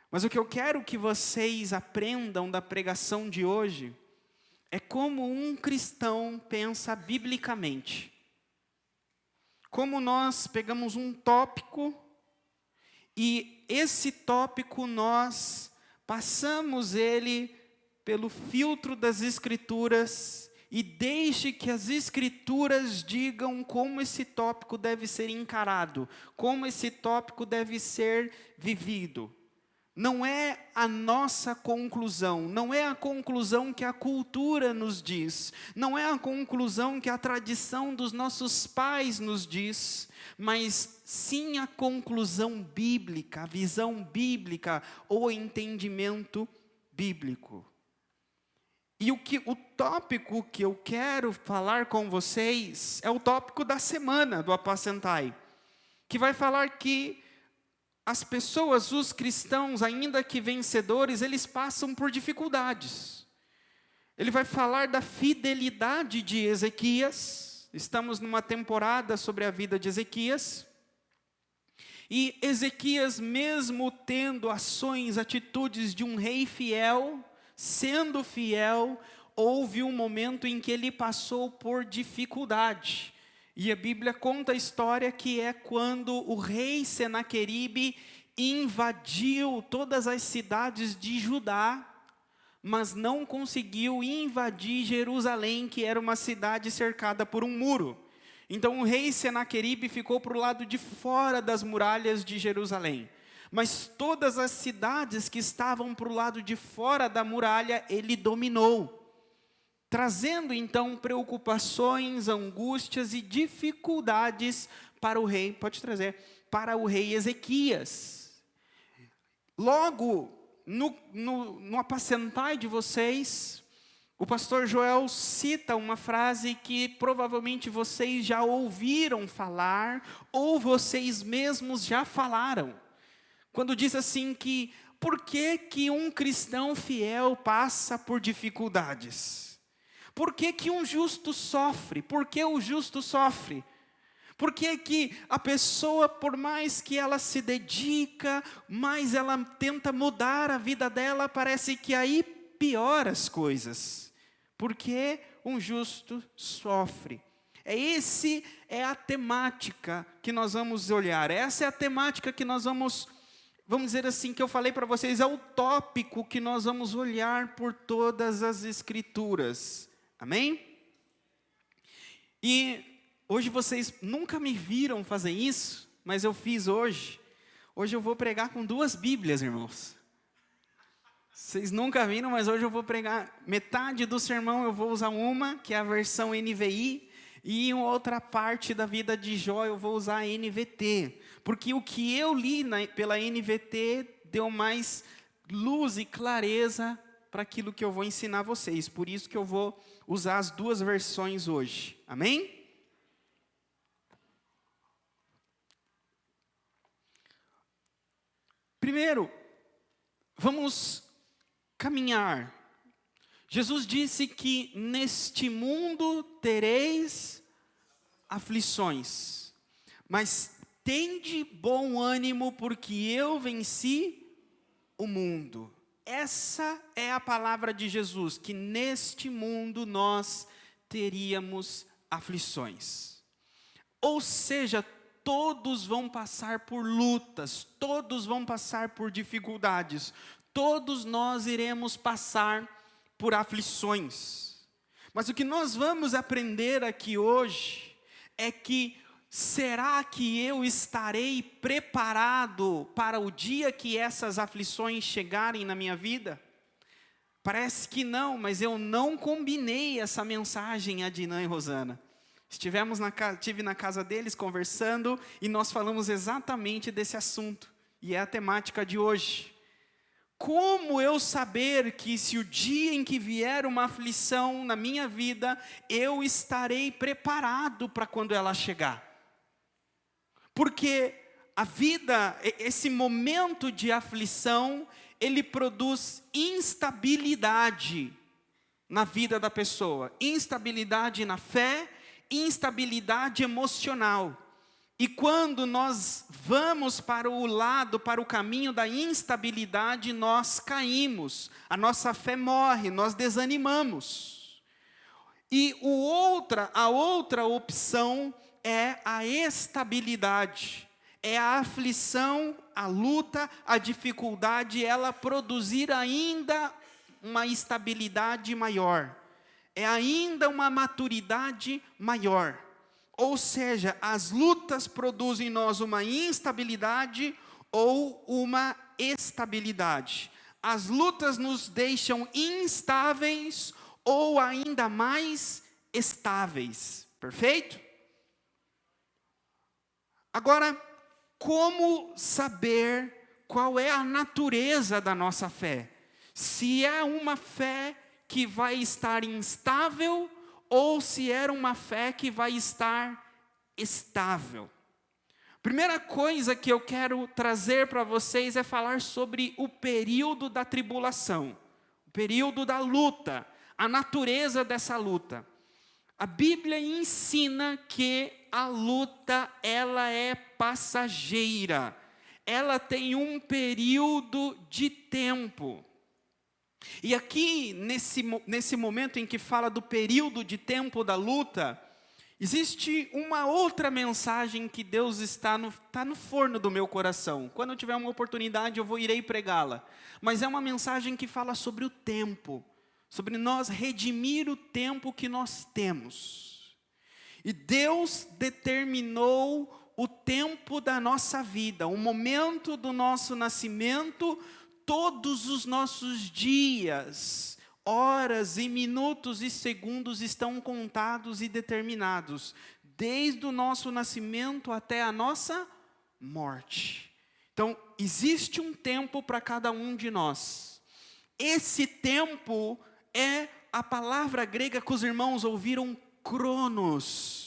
Mas o que eu quero que vocês aprendam da pregação de hoje é como um cristão pensa biblicamente. Como nós pegamos um tópico e esse tópico nós passamos ele pelo filtro das Escrituras e deixe que as Escrituras digam como esse tópico deve ser encarado, como esse tópico deve ser vivido. Não é a nossa conclusão, não é a conclusão que a cultura nos diz, não é a conclusão que a tradição dos nossos pais nos diz, mas sim a conclusão bíblica, a visão bíblica ou entendimento bíblico. E o tópico que eu quero falar com vocês é o tópico da semana do Apacentai, que vai falar que as pessoas, os cristãos, ainda que vencedores, eles passam por dificuldades. Ele vai falar da fidelidade de Ezequias. Estamos numa temporada sobre a vida de Ezequias. E Ezequias, mesmo tendo ações, atitudes de um rei fiel, sendo fiel, houve um momento em que ele passou por dificuldade. E a Bíblia conta a história que é quando o rei Senaqueribe invadiu todas as cidades de Judá, mas não conseguiu invadir Jerusalém, que era uma cidade cercada por um muro. Então o rei Senaqueribe ficou para o lado de fora das muralhas de Jerusalém. Mas todas as cidades que estavam para o lado de fora da muralha, ele dominou. Trazendo então preocupações, angústias e dificuldades para o rei, pode trazer, para o rei Ezequias. Logo, no apacentai de vocês, o pastor Joel cita uma frase que provavelmente vocês já ouviram falar, ou vocês mesmos já falaram. Quando diz assim que, por que um cristão fiel passa por dificuldades? Por que um justo sofre? Por que o justo sofre? Por que a pessoa, por mais que ela se dedica, mais ela tenta mudar a vida dela, parece que aí piora as coisas? Porque um justo sofre. Essa é a temática que nós vamos olhar. Essa é a temática que nós vamos dizer assim, que eu falei para vocês, é o tópico que nós vamos olhar por todas as Escrituras. Amém? E hoje vocês nunca me viram fazer isso, mas eu fiz hoje. Hoje eu vou pregar com 2 Bíblias, irmãos. Vocês nunca viram, mas hoje eu vou pregar metade do sermão, eu vou usar uma, que é a versão NVI, e em outra parte da vida de Jó eu vou usar a NVT. Porque o que eu li pela NVT deu mais luz e clareza para aquilo que eu vou ensinar vocês. Por isso que eu vou usar as 2 versões hoje. Amém? Primeiro, vamos caminhar. Jesus disse que neste mundo tereis aflições, mas tende bom ânimo, porque eu venci o mundo. Essa é a palavra de Jesus, que neste mundo nós teríamos aflições. Ou seja, todos vão passar por lutas, todos vão passar por dificuldades, todos nós iremos passar por aflições. Mas o que nós vamos aprender aqui hoje é que, será que eu estarei preparado para o dia que essas aflições chegarem na minha vida? Parece que não, mas eu não combinei essa mensagem a Dinan e Rosana. Estive na casa deles conversando e nós falamos exatamente desse assunto. E é a temática de hoje. Como eu saber que se o dia em que vier uma aflição na minha vida, eu estarei preparado para quando ela chegar? Porque a vida, esse momento de aflição, ele produz instabilidade na vida da pessoa. Instabilidade na fé, instabilidade emocional. E quando nós vamos para o lado, para o caminho da instabilidade, nós caímos, a nossa fé morre, nós desanimamos. E a outra opção é a estabilidade, é a aflição, a luta, a dificuldade, ela produzir ainda uma estabilidade maior, é ainda uma maturidade maior. Ou seja, as lutas produzem em nós uma instabilidade ou uma estabilidade. As lutas nos deixam instáveis ou ainda mais estáveis. Perfeito? Agora, como saber qual é a natureza da nossa fé? Se é uma fé que vai estar instável ou se era uma fé que vai estar estável. Primeira coisa que eu quero trazer para vocês é falar sobre o período da tribulação, o período da luta, a natureza dessa luta. A Bíblia ensina que a luta, ela é passageira, ela tem um período de tempo. E aqui, nesse momento em que fala do período de tempo da luta, existe uma outra mensagem que Deus está no forno do meu coração. Quando eu tiver uma oportunidade, irei pregá-la. Mas é uma mensagem que fala sobre o tempo, sobre nós redimir o tempo que nós temos. E Deus determinou o tempo da nossa vida, o momento do nosso nascimento. Todos os nossos dias, horas e minutos e segundos estão contados e determinados, desde o nosso nascimento até a nossa morte. Então, existe um tempo para cada um de nós. Esse tempo é a palavra grega que os irmãos ouviram, cronos.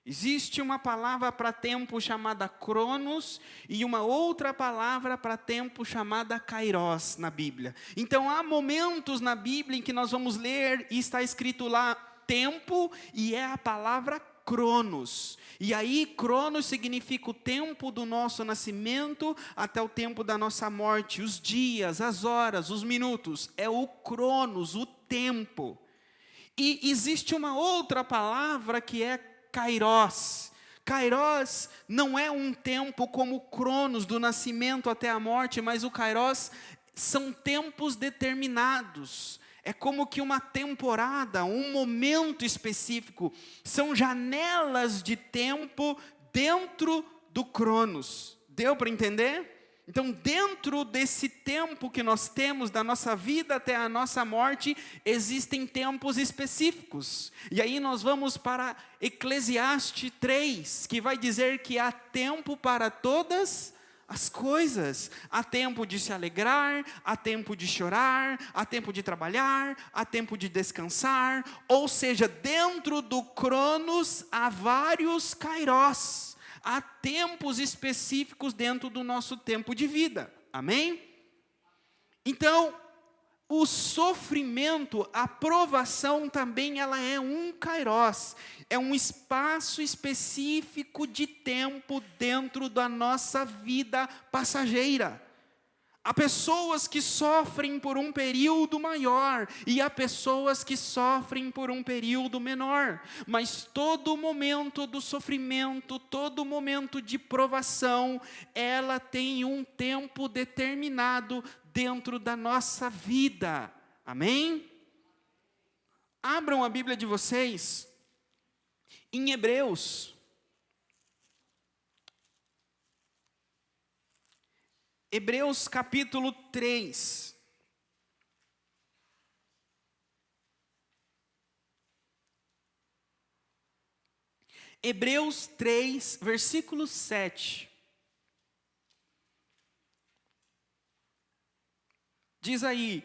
Existe uma palavra para tempo chamada cronos e uma outra palavra para tempo chamada kairos na Bíblia. Então há momentos na Bíblia em que nós vamos ler e está escrito lá tempo e é a palavra cronos. E aí cronos significa o tempo do nosso nascimento até o tempo da nossa morte, os dias, as horas, os minutos. É o cronos, o tempo. E existe uma outra palavra que é kairos. Kairos não é um tempo como o cronos, do nascimento até a morte, mas o kairos são tempos determinados. É como que uma temporada, um momento específico. São janelas de tempo dentro do cronos. Deu para entender? Então, dentro desse tempo que nós temos, da nossa vida até a nossa morte, existem tempos específicos. E aí nós vamos para Eclesiastes 3, que vai dizer que há tempo para todas as coisas. Há tempo de se alegrar, há tempo de chorar, há tempo de trabalhar, há tempo de descansar. Ou seja, dentro do cronos há vários kairos. Há tempos específicos dentro do nosso tempo de vida. Amém? Então, o sofrimento, a provação também, ela é um kairos. É um espaço específico de tempo dentro da nossa vida passageira. Há pessoas que sofrem por um período maior e há pessoas que sofrem por um período menor. Mas todo momento do sofrimento, todo momento de provação, ela tem um tempo determinado dentro da nossa vida. Amém? Abram a Bíblia de vocês em Hebreus. Hebreus capítulo 3. Hebreus 3, versículo 7. Diz aí: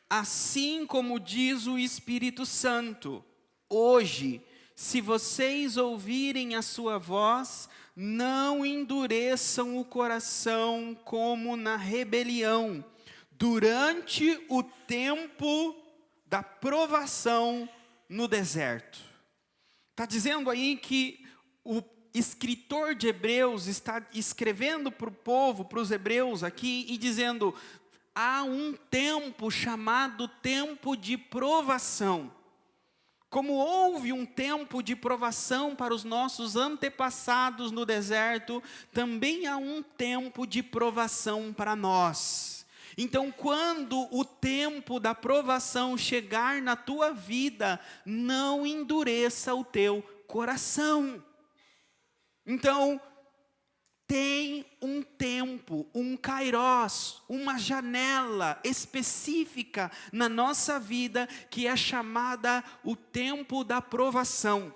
assim como diz o Espírito Santo, hoje, se vocês ouvirem a sua voz, não endureçam o coração como na rebelião, durante o tempo da provação no deserto. Está dizendo aí que escritor de Hebreus está escrevendo para o povo, para os hebreus aqui, e dizendo: há um tempo chamado tempo de provação. Como houve um tempo de provação para os nossos antepassados no deserto, também há um tempo de provação para nós. Então, quando o tempo da provação chegar na tua vida, não endureça o teu coração. Então, tem um tempo, um kairos, uma janela específica na nossa vida que é chamada o tempo da provação.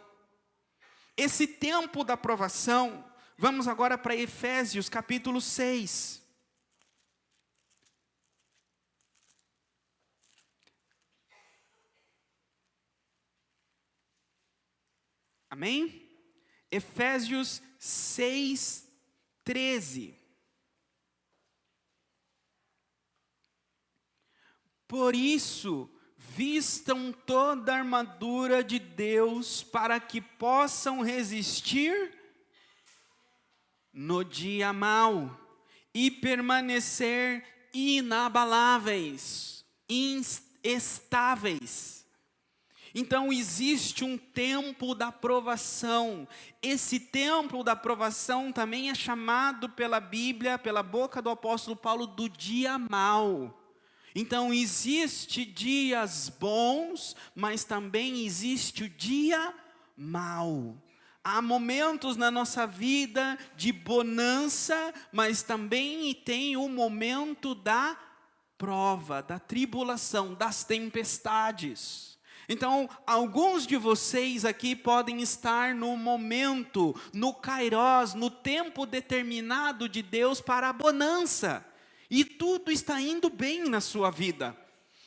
Esse tempo da provação, vamos agora para Efésios capítulo 6. Amém? Efésios 6, 13. Por isso, vistam toda a armadura de Deus para que possam resistir no dia mau e permanecer inabaláveis, instáveis. Então existe um tempo da provação. Esse tempo da provação também é chamado pela Bíblia, pela boca do apóstolo Paulo, do dia mau. Então existe dias bons, mas também existe o dia mau. Há momentos na nossa vida de bonança, mas também tem o momento da prova, da tribulação, das tempestades. Então, alguns de vocês aqui podem estar no momento, no kairos, no tempo determinado de Deus para a bonança. E tudo está indo bem na sua vida.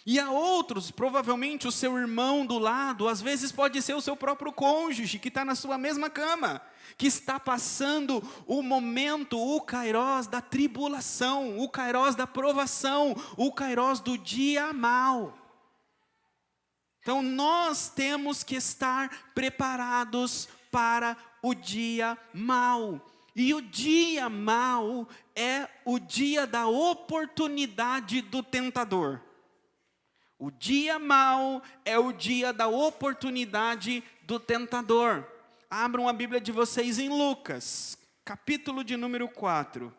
E há outros, provavelmente o seu irmão do lado, às vezes pode ser o seu próprio cônjuge, que está na sua mesma cama, que está passando o momento, o kairos da tribulação, o kairos da provação, o kairos do dia mau. Então nós temos que estar preparados para o dia mau. E o dia mau é o dia da oportunidade do tentador. O dia mau é o dia da oportunidade do tentador. Abram a Bíblia de vocês em Lucas, capítulo de número 4.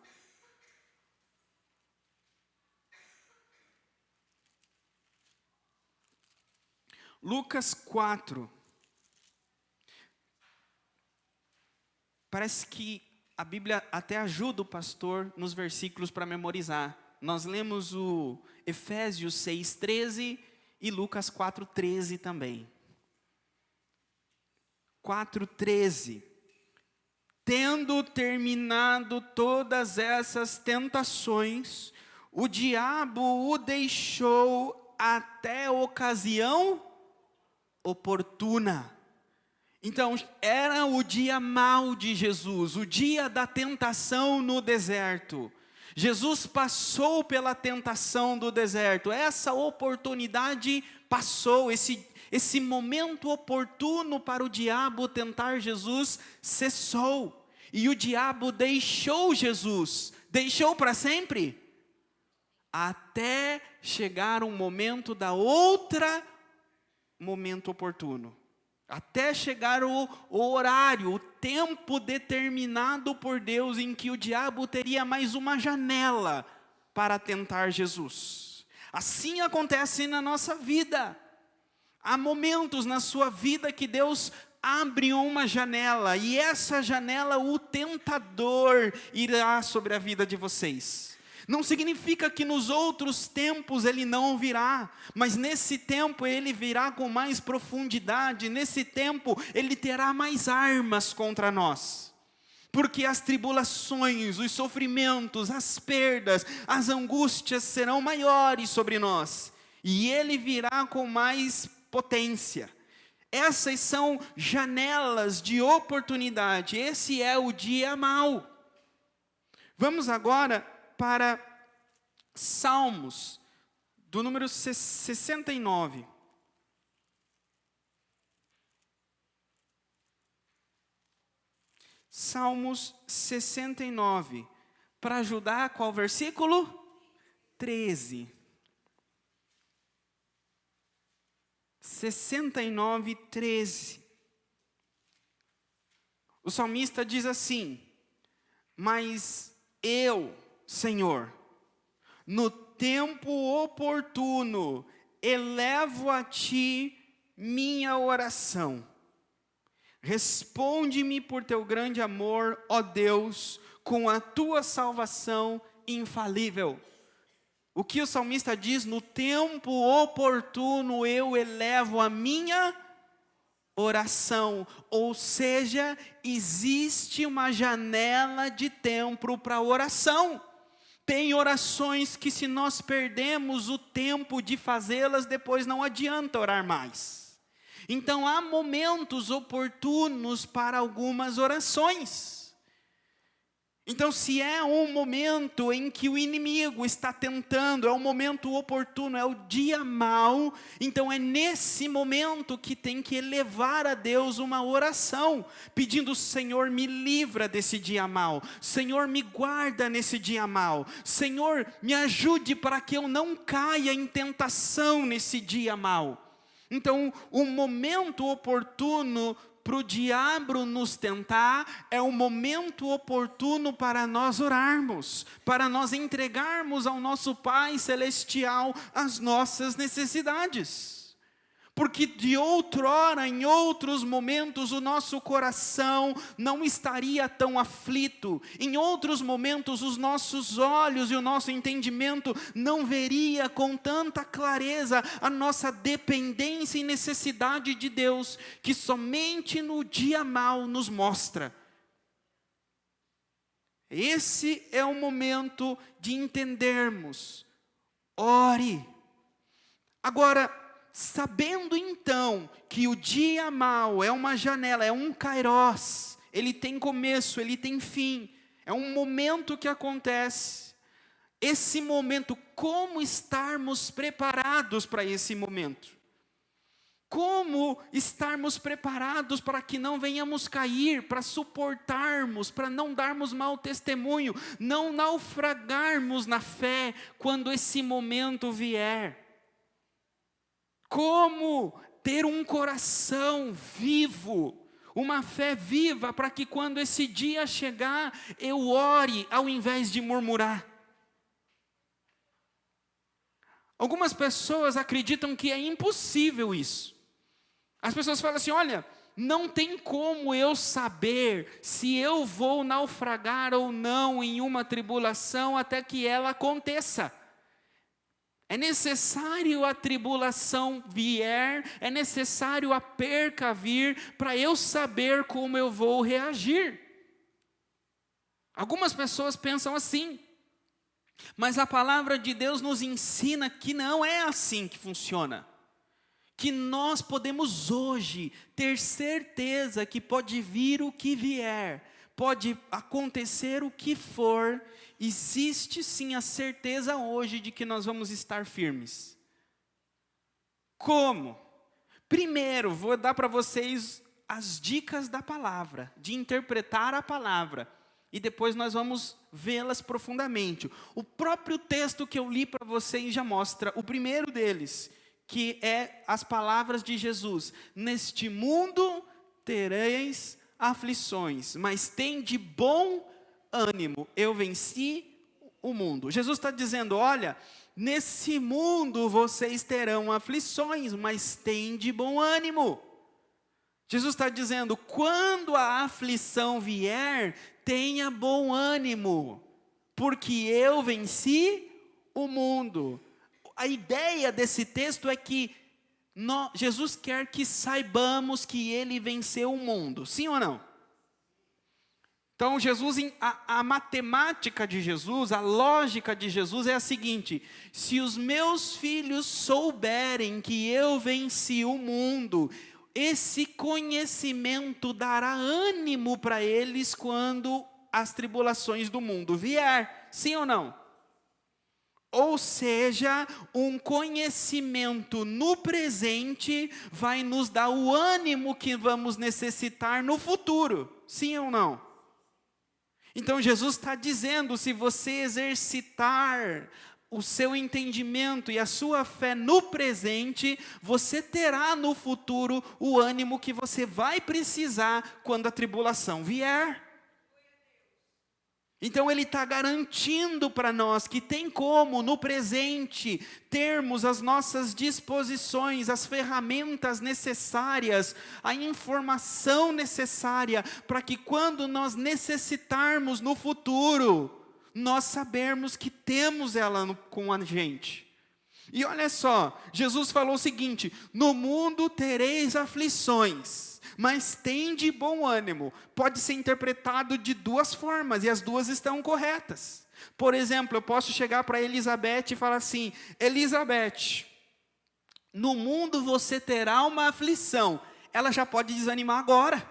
Lucas 4. Parece que a Bíblia até ajuda o pastor nos versículos para memorizar. Nós lemos o Efésios 6:13 e Lucas 4:13 também. 4:13. Tendo terminado todas essas tentações, o diabo o deixou até a ocasião oportuna. Então, era o dia mau de Jesus, o dia da tentação no deserto. Jesus passou pela tentação do deserto, essa oportunidade passou, esse momento oportuno para o diabo tentar Jesus cessou. E o diabo deixou Jesus, deixou para sempre, até chegar um momento da outra momento oportuno. Até chegar o horário, o tempo determinado por Deus em que o diabo teria mais uma janela para tentar Jesus. Assim acontece na nossa vida. Há momentos na sua vida que Deus abre uma janela, e essa janela o tentador irá sobre a vida de vocês. Não significa que nos outros tempos ele não virá, mas nesse tempo ele virá com mais profundidade, nesse tempo ele terá mais armas contra nós. Porque as tribulações, os sofrimentos, as perdas, as angústias serão maiores sobre nós. E ele virá com mais potência. Essas são janelas de oportunidade, esse é o dia mau. Vamos agora para Salmos, do número 69. Salmos 69. Para ajudar, qual versículo? 13. 69, 13. O salmista diz assim: mas eu, Senhor, no tempo oportuno, elevo a Ti minha oração. Responde-me por Teu grande amor, ó Deus, com a Tua salvação infalível. O que o salmista diz? No tempo oportuno eu elevo a minha oração. Ou seja, existe uma janela de tempo para oração. Tem orações que, se nós perdemos o tempo de fazê-las, depois não adianta orar mais. Então há momentos oportunos para algumas orações. Então, se é um momento em que o inimigo está tentando, é um momento oportuno, é o dia mau, então é nesse momento que tem que elevar a Deus uma oração, pedindo: Senhor, me livra desse dia mau, Senhor, me guarda nesse dia mau, Senhor, me ajude para que eu não caia em tentação nesse dia mau. Então, o momento oportuno para o diabo nos tentar é o momento oportuno para nós orarmos, para nós entregarmos ao nosso Pai Celestial as nossas necessidades. Porque de outrora, em outros momentos, o nosso coração não estaria tão aflito. Em outros momentos, os nossos olhos e o nosso entendimento não veria com tanta clareza a nossa dependência e necessidade de Deus, que somente no dia mau nos mostra. Esse é o momento de entendermos. Ore. Agora, sabendo então que o dia mau é uma janela, é um kairós, ele tem começo, ele tem fim, é um momento que acontece. Esse momento, como estarmos preparados para esse momento? Como estarmos preparados para que não venhamos cair, para suportarmos, para não darmos mau testemunho, não naufragarmos na fé quando esse momento vier? Como ter um coração vivo, uma fé viva, para que quando esse dia chegar, eu ore ao invés de murmurar? Algumas pessoas acreditam que é impossível isso. As pessoas falam assim: olha, não tem como eu saber se eu vou naufragar ou não em uma tribulação até que ela aconteça. É necessário a tribulação vier, é necessário a perca vir, para eu saber como eu vou reagir. Algumas pessoas pensam assim, mas a palavra de Deus nos ensina que não é assim que funciona. Que nós podemos hoje ter certeza que pode vir o que vier, pode acontecer o que for, existe sim a certeza hoje de que nós vamos estar firmes. Como? Primeiro, vou dar para vocês as dicas da palavra, de interpretar a palavra, e depois nós vamos vê-las profundamente. O próprio texto que eu li para vocês já mostra o primeiro deles, que é as palavras de Jesus: neste mundo tereis aflições, mas tende bom ânimo, eu venci o mundo. Jesus está dizendo: olha, nesse mundo vocês terão aflições, mas tende bom ânimo. Jesus está dizendo: quando a aflição vier, tenha bom ânimo, porque eu venci o mundo. A ideia desse texto é que Jesus quer que saibamos que Ele venceu o mundo, sim ou não? Então a matemática de Jesus, a lógica de Jesus é a seguinte: se os meus filhos souberem que eu venci o mundo, esse conhecimento dará ânimo para eles quando as tribulações do mundo vier, sim ou não? Ou seja, um conhecimento no presente vai nos dar o ânimo que vamos necessitar no futuro, sim ou não? Então Jesus está dizendo, se você exercitar o seu entendimento e a sua fé no presente, você terá no futuro o ânimo que você vai precisar quando a tribulação vier. Então ele está garantindo para nós que tem como, no presente, termos as nossas disposições, as ferramentas necessárias, a informação necessária, para que quando nós necessitarmos no futuro, nós sabermos que temos ela com a gente. E olha só, Jesus falou o seguinte: no mundo tereis aflições, mas tende bom ânimo. Pode ser interpretado de duas formas, e as duas estão corretas. Por exemplo, eu posso chegar para Elizabeth e falar assim: Elizabeth, no mundo você terá uma aflição. Ela já pode desanimar agora.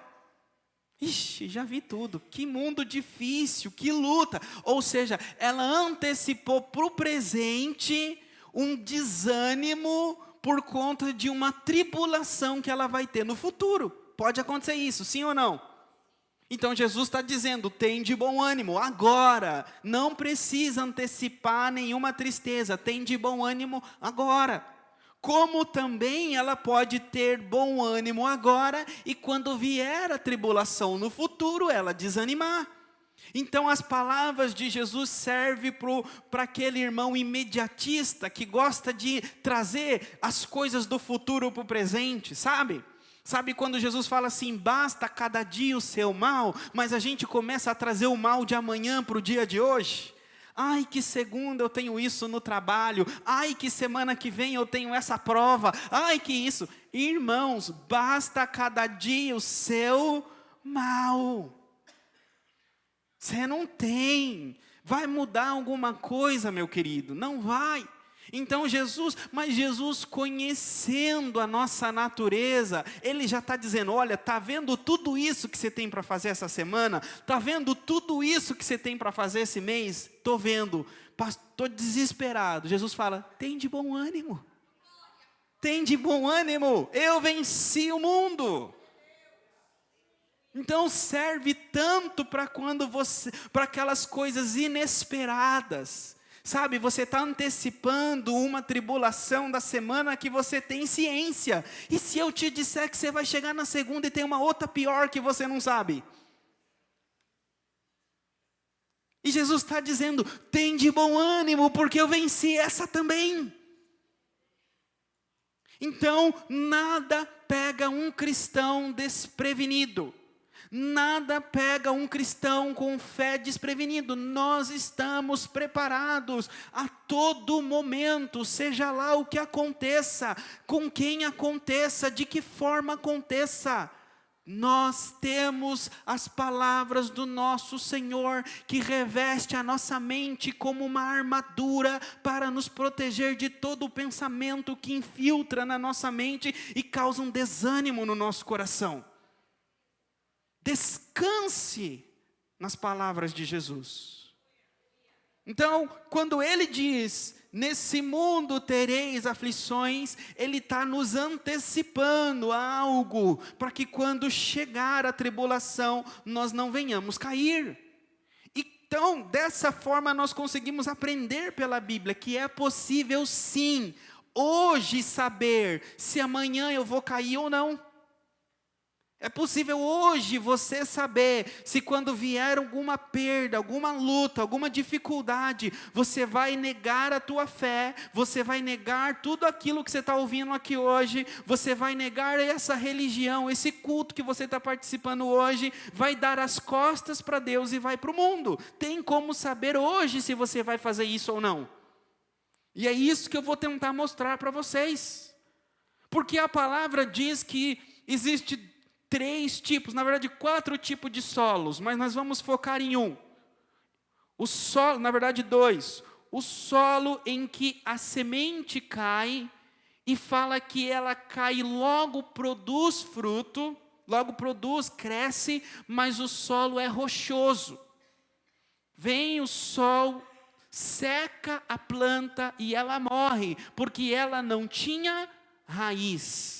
Ixi, já vi tudo, que mundo difícil, que luta. Ou seja, ela antecipou para o presente um desânimo por conta de uma tribulação que ela vai ter no futuro. Pode acontecer isso, sim ou não? Então Jesus está dizendo, tem de bom ânimo, agora. Não precisa antecipar nenhuma tristeza, tem de bom ânimo agora. Como também ela pode ter bom ânimo agora, e quando vier a tribulação no futuro, ela desanimar. Então as palavras de Jesus servem para aquele irmão imediatista, que gosta de trazer as coisas do futuro para o presente, sabe? Sabe quando Jesus fala assim, basta cada dia o seu mal, mas a gente começa a trazer o mal de amanhã para o dia de hoje? Ai, que segunda eu tenho isso no trabalho. Ai, que semana que vem eu tenho essa prova. Ai, que isso. Irmãos, basta cada dia o seu mal. Você não tem. Vai mudar alguma coisa, meu querido? Não vai. Então Jesus conhecendo a nossa natureza, Ele já está dizendo, olha, está vendo tudo isso que você tem para fazer essa semana? Está vendo tudo isso que você tem para fazer esse mês? Estou vendo, estou desesperado. Jesus fala, tem de bom ânimo. Tem de bom ânimo, eu venci o mundo. Então serve tanto para aquelas coisas inesperadas. Sabe, você está antecipando uma tribulação da semana que você tem ciência. E se eu te disser que você vai chegar na segunda e tem uma outra pior que você não sabe? E Jesus está dizendo, tem de bom ânimo, porque eu venci essa também. Então, nada pega um cristão desprevenido. Nada pega um cristão com fé desprevenido. Nós estamos preparados a todo momento, seja lá o que aconteça, com quem aconteça, de que forma aconteça. Nós temos as palavras do nosso Senhor, que reveste a nossa mente como uma armadura para nos proteger de todo o pensamento que infiltra na nossa mente e causa um desânimo no nosso coração. Descanse nas palavras de Jesus. Então, quando Ele diz, nesse mundo tereis aflições, Ele está nos antecipando a algo, para que quando chegar a tribulação, nós não venhamos cair. Então, dessa forma nós conseguimos aprender pela Bíblia, que é possível sim, hoje saber se amanhã eu vou cair ou não. É possível hoje você saber se quando vier alguma perda, alguma luta, alguma dificuldade, você vai negar a tua fé, você vai negar tudo aquilo que você está ouvindo aqui hoje, você vai negar essa religião, esse culto que você está participando hoje, vai dar as costas para Deus e vai para o mundo. Tem como saber hoje se você vai fazer isso ou não? E é isso que eu vou tentar mostrar para vocês. Porque a palavra diz que existe 3 tipos, na verdade 4 tipos de solos, mas nós vamos focar em um. O solo, na verdade 2. O solo em que a semente cai e fala que ela cai e logo produz fruto, logo produz, cresce, mas o solo é rochoso. Vem o sol, seca a planta e ela morre, porque ela não tinha raiz.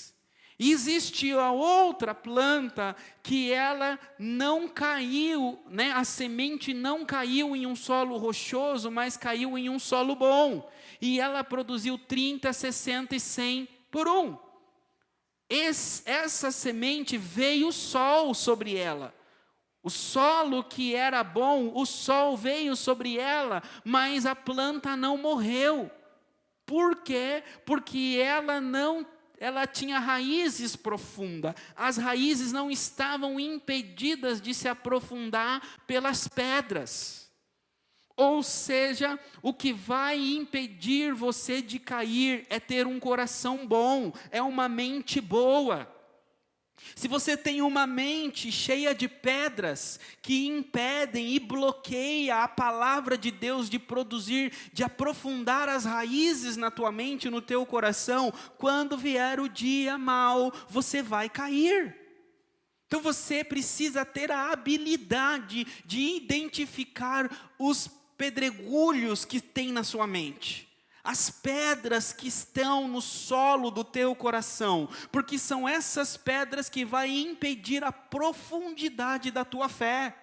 E existe a outra planta que ela não caiu, né? A semente não caiu em um solo rochoso, mas caiu em um solo bom. E ela produziu 30, 60 e 100 por um. Essa semente veio o sol sobre ela. O solo que era bom, o sol veio sobre ela, mas a planta não morreu. Por quê? Porque ela tinha raízes profundas. As raízes não estavam impedidas de se aprofundar pelas pedras. Ou seja, o que vai impedir você de cair é ter um coração bom, é uma mente boa. Se você tem uma mente cheia de pedras que impedem e bloqueia a palavra de Deus de produzir, de aprofundar as raízes na tua mente, no teu coração, quando vier o dia mau, você vai cair. Então você precisa ter a habilidade de identificar os pedregulhos que tem na sua mente. As pedras que estão no solo do teu coração, porque são essas pedras que vão impedir a profundidade da tua fé.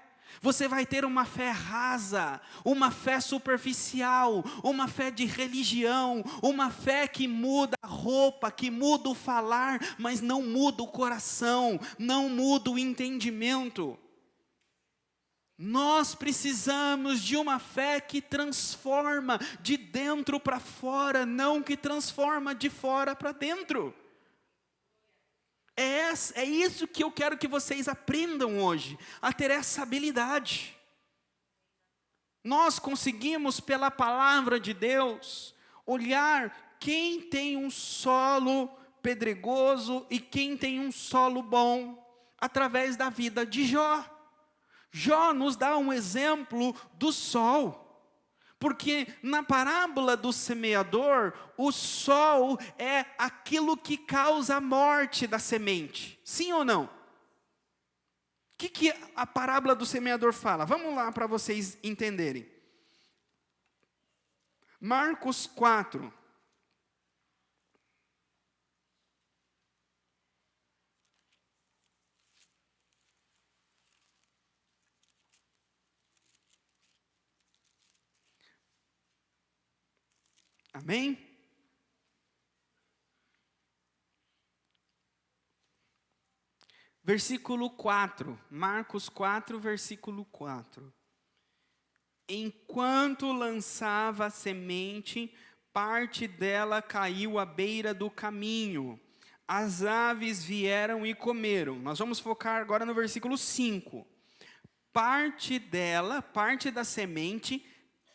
Você vai ter uma fé rasa, uma fé superficial, uma fé de religião, uma fé que muda a roupa, que muda o falar, mas não muda o coração, não muda o entendimento. Nós precisamos de uma fé que transforma de dentro para fora, não que transforma de fora para dentro. É isso que eu quero que vocês aprendam hoje, a ter essa habilidade. Nós conseguimos, pela palavra de Deus, olhar quem tem um solo pedregoso e quem tem um solo bom, através da vida de Jó. Jó nos dá um exemplo do sol, porque na parábola do semeador, o sol é aquilo que causa a morte da semente, sim ou não? O que a parábola do semeador fala? Vamos lá para vocês entenderem. Marcos 4. Amém? Versículo 4, Marcos 4, versículo 4. Enquanto lançava a semente, parte dela caiu à beira do caminho. As aves vieram e comeram. Nós vamos focar agora no versículo 5. Parte da semente,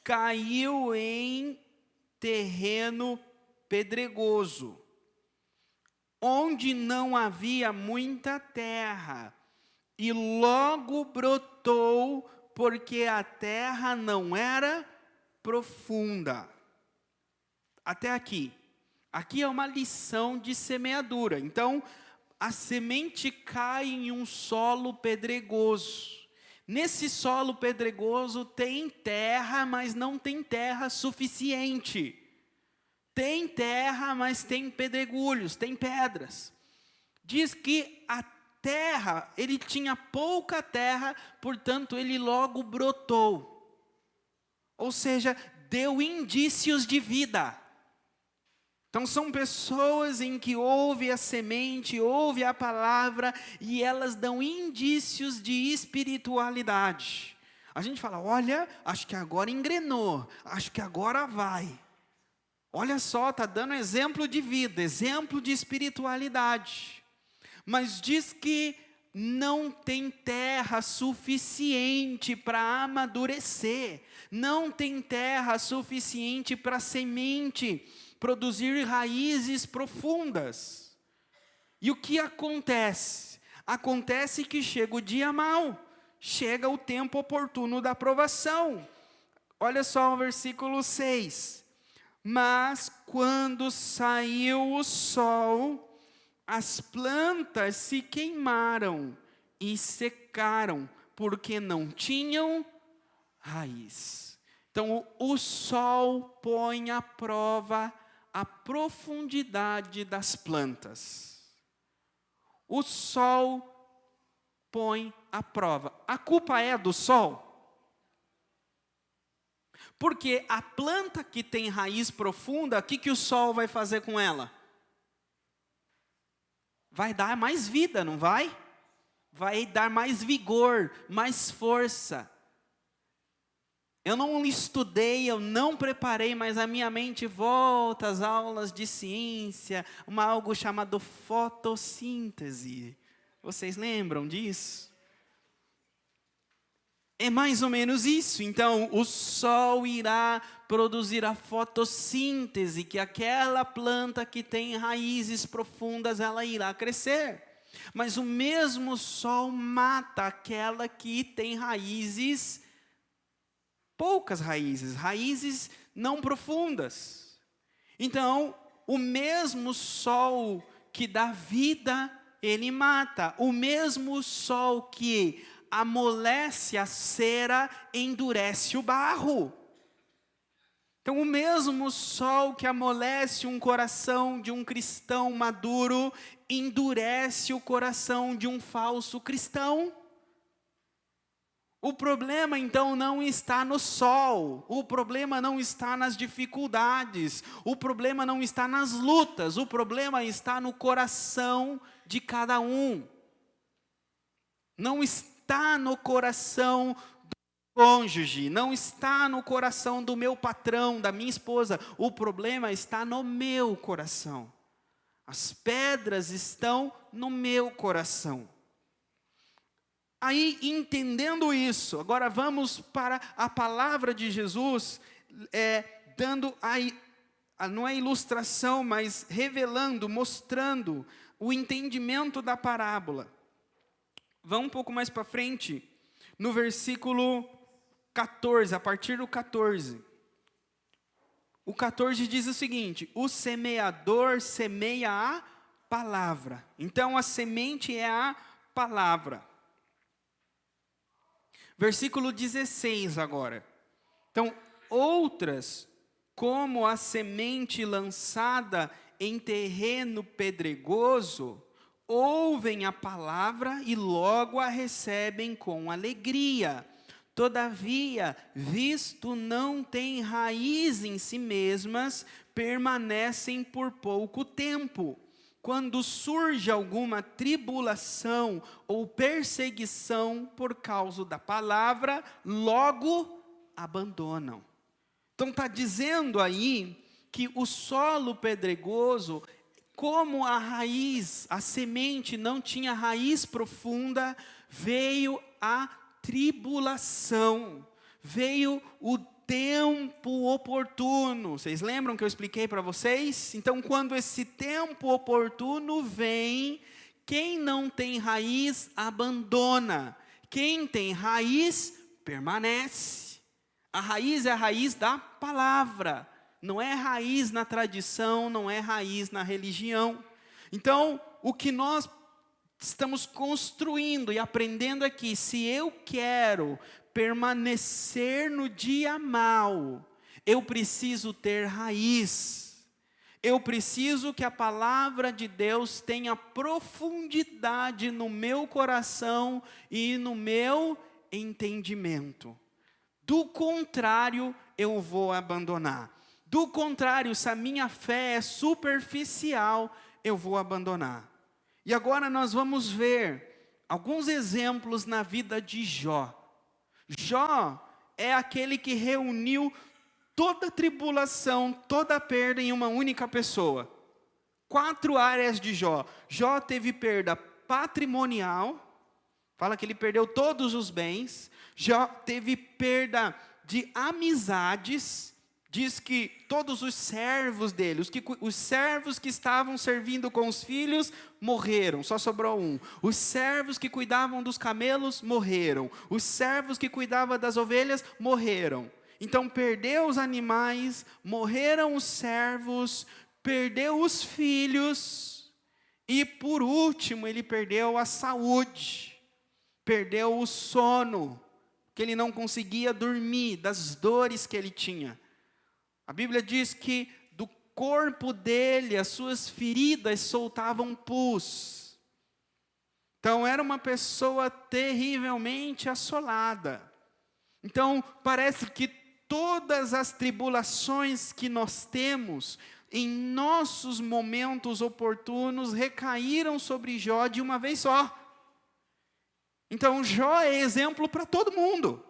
caiu em terreno pedregoso, onde não havia muita terra, e logo brotou, porque a terra não era profunda. Até aqui. Aqui é uma lição de semeadura. Então, a semente cai em um solo pedregoso. Nesse solo pedregoso tem terra, mas não tem terra suficiente. Tem terra, mas tem pedregulhos, tem pedras. Diz que a terra, ele tinha pouca terra, portanto ele logo brotou. Ou seja, deu indícios de vida. Então são pessoas em que ouve a semente, ouve a palavra, e elas dão indícios de espiritualidade. A gente fala, olha, acho que agora engrenou, acho que agora vai. Olha só, está dando exemplo de vida, exemplo de espiritualidade. Mas diz que não tem terra suficiente para amadurecer, não tem terra suficiente para semente produzir raízes profundas. E o que acontece? Acontece que chega o dia mau, chega o tempo oportuno da provação. Olha só o versículo 6. Mas quando saiu o sol, as plantas se queimaram e secaram, porque não tinham raiz. Então o sol põe à prova a profundidade das plantas. o sol põe à prova. A culpa é do sol? Porque a planta que tem raiz profunda, o que o sol vai fazer com ela? Vai dar mais vida, não vai? Vai dar mais vigor, mais força. Eu não estudei, eu não preparei, mas a minha mente volta às aulas de ciência, algo chamado fotossíntese. Vocês lembram disso? É mais ou menos isso. Então, o sol irá produzir a fotossíntese, que aquela planta que tem raízes profundas, ela irá crescer. Mas o mesmo sol mata aquela que tem raízes, poucas raízes, raízes não profundas. Então, o mesmo sol que dá vida, ele mata. O mesmo sol que amolece a cera, endurece o barro. Então, o mesmo sol que amolece um coração de um cristão maduro, endurece o coração de um falso cristão. O problema, então, não está no sol, o problema não está nas dificuldades, o problema não está nas lutas, o problema está no coração de cada um. Não está no coração do cônjuge, não está no coração do meu patrão, da minha esposa, o problema está no meu coração. As pedras estão no meu coração. Aí, entendendo isso, agora vamos para a palavra de Jesus, dando não é ilustração, mas revelando, mostrando o entendimento da parábola. Vamos um pouco mais para frente, no versículo 14, a partir do 14. O 14 diz o seguinte: o semeador semeia a palavra. Então, a semente é a palavra. Versículo 16 agora. Então, outras, como a semente lançada em terreno pedregoso, ouvem a palavra e logo a recebem com alegria. Todavia, visto não têm raiz em si mesmas, permanecem por pouco tempo. Quando surge alguma tribulação ou perseguição por causa da palavra, logo abandonam. Então está dizendo aí que o solo pedregoso, como a raiz, a semente não tinha raiz profunda, veio a tribulação, veio o tempo oportuno. Vocês lembram que eu expliquei para vocês? Então, quando esse tempo oportuno vem, quem não tem raiz, abandona. Quem tem raiz, permanece. A raiz é a raiz da palavra. Não é raiz na tradição, não é raiz na religião. Então, o que nós estamos construindo e aprendendo aqui, se eu quero permanecer no dia mau, eu preciso ter raiz. Eu preciso que a palavra de Deus tenha profundidade no meu coração e no meu entendimento. Do contrário, eu vou abandonar. Do contrário, se a minha fé é superficial, eu vou abandonar. E agora nós vamos ver alguns exemplos na vida de Jó. Jó é aquele que reuniu toda a tribulação, toda a perda em uma única pessoa. 4 áreas de Jó. Jó teve perda patrimonial, fala que ele perdeu todos os bens. Jó teve perda de amizades, diz que todos os servos dele, os servos que estavam servindo com os filhos, morreram, só sobrou um. Os servos que cuidavam dos camelos, morreram. Os servos que cuidavam das ovelhas, morreram. Então, perdeu os animais, morreram os servos, perdeu os filhos, e por último, ele perdeu a saúde, perdeu o sono, que ele não conseguia dormir, das dores que ele tinha. A Bíblia diz que do corpo dele, as suas feridas soltavam pus. Então, era uma pessoa terrivelmente assolada. Então, parece que todas as tribulações que nós temos, em nossos momentos oportunos, recaíram sobre Jó de uma vez só. Então, Jó é exemplo para todo mundo.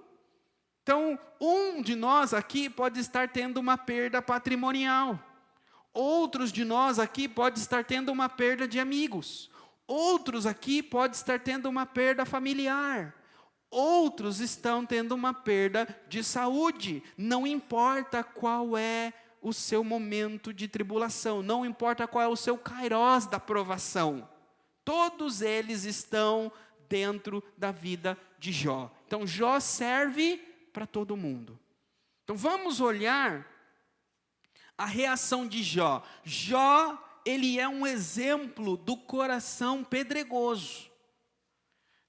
Então, um de nós aqui pode estar tendo uma perda patrimonial. Outros de nós aqui pode estar tendo uma perda de amigos. Outros aqui pode estar tendo uma perda familiar. Outros estão tendo uma perda de saúde. Não importa qual é o seu momento de tribulação, não importa qual é o seu kairós da provação. Todos eles estão dentro da vida de Jó. Então, Jó serve para todo mundo. Então, vamos olhar a reação de Jó. Jó, ele é um exemplo do coração pedregoso.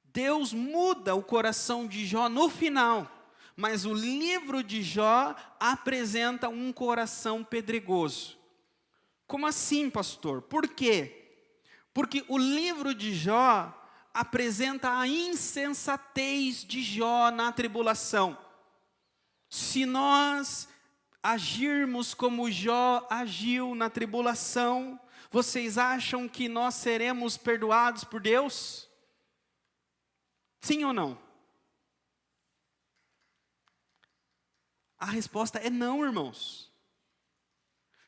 Deus muda o coração de Jó no final, mas o livro de Jó apresenta um coração pedregoso. Como assim, pastor? Por quê? Porque o livro de Jó apresenta a insensatez de Jó na tribulação. Se nós agirmos como Jó agiu na tribulação, vocês acham que nós seremos perdoados por Deus? Sim ou não? A resposta é não, irmãos.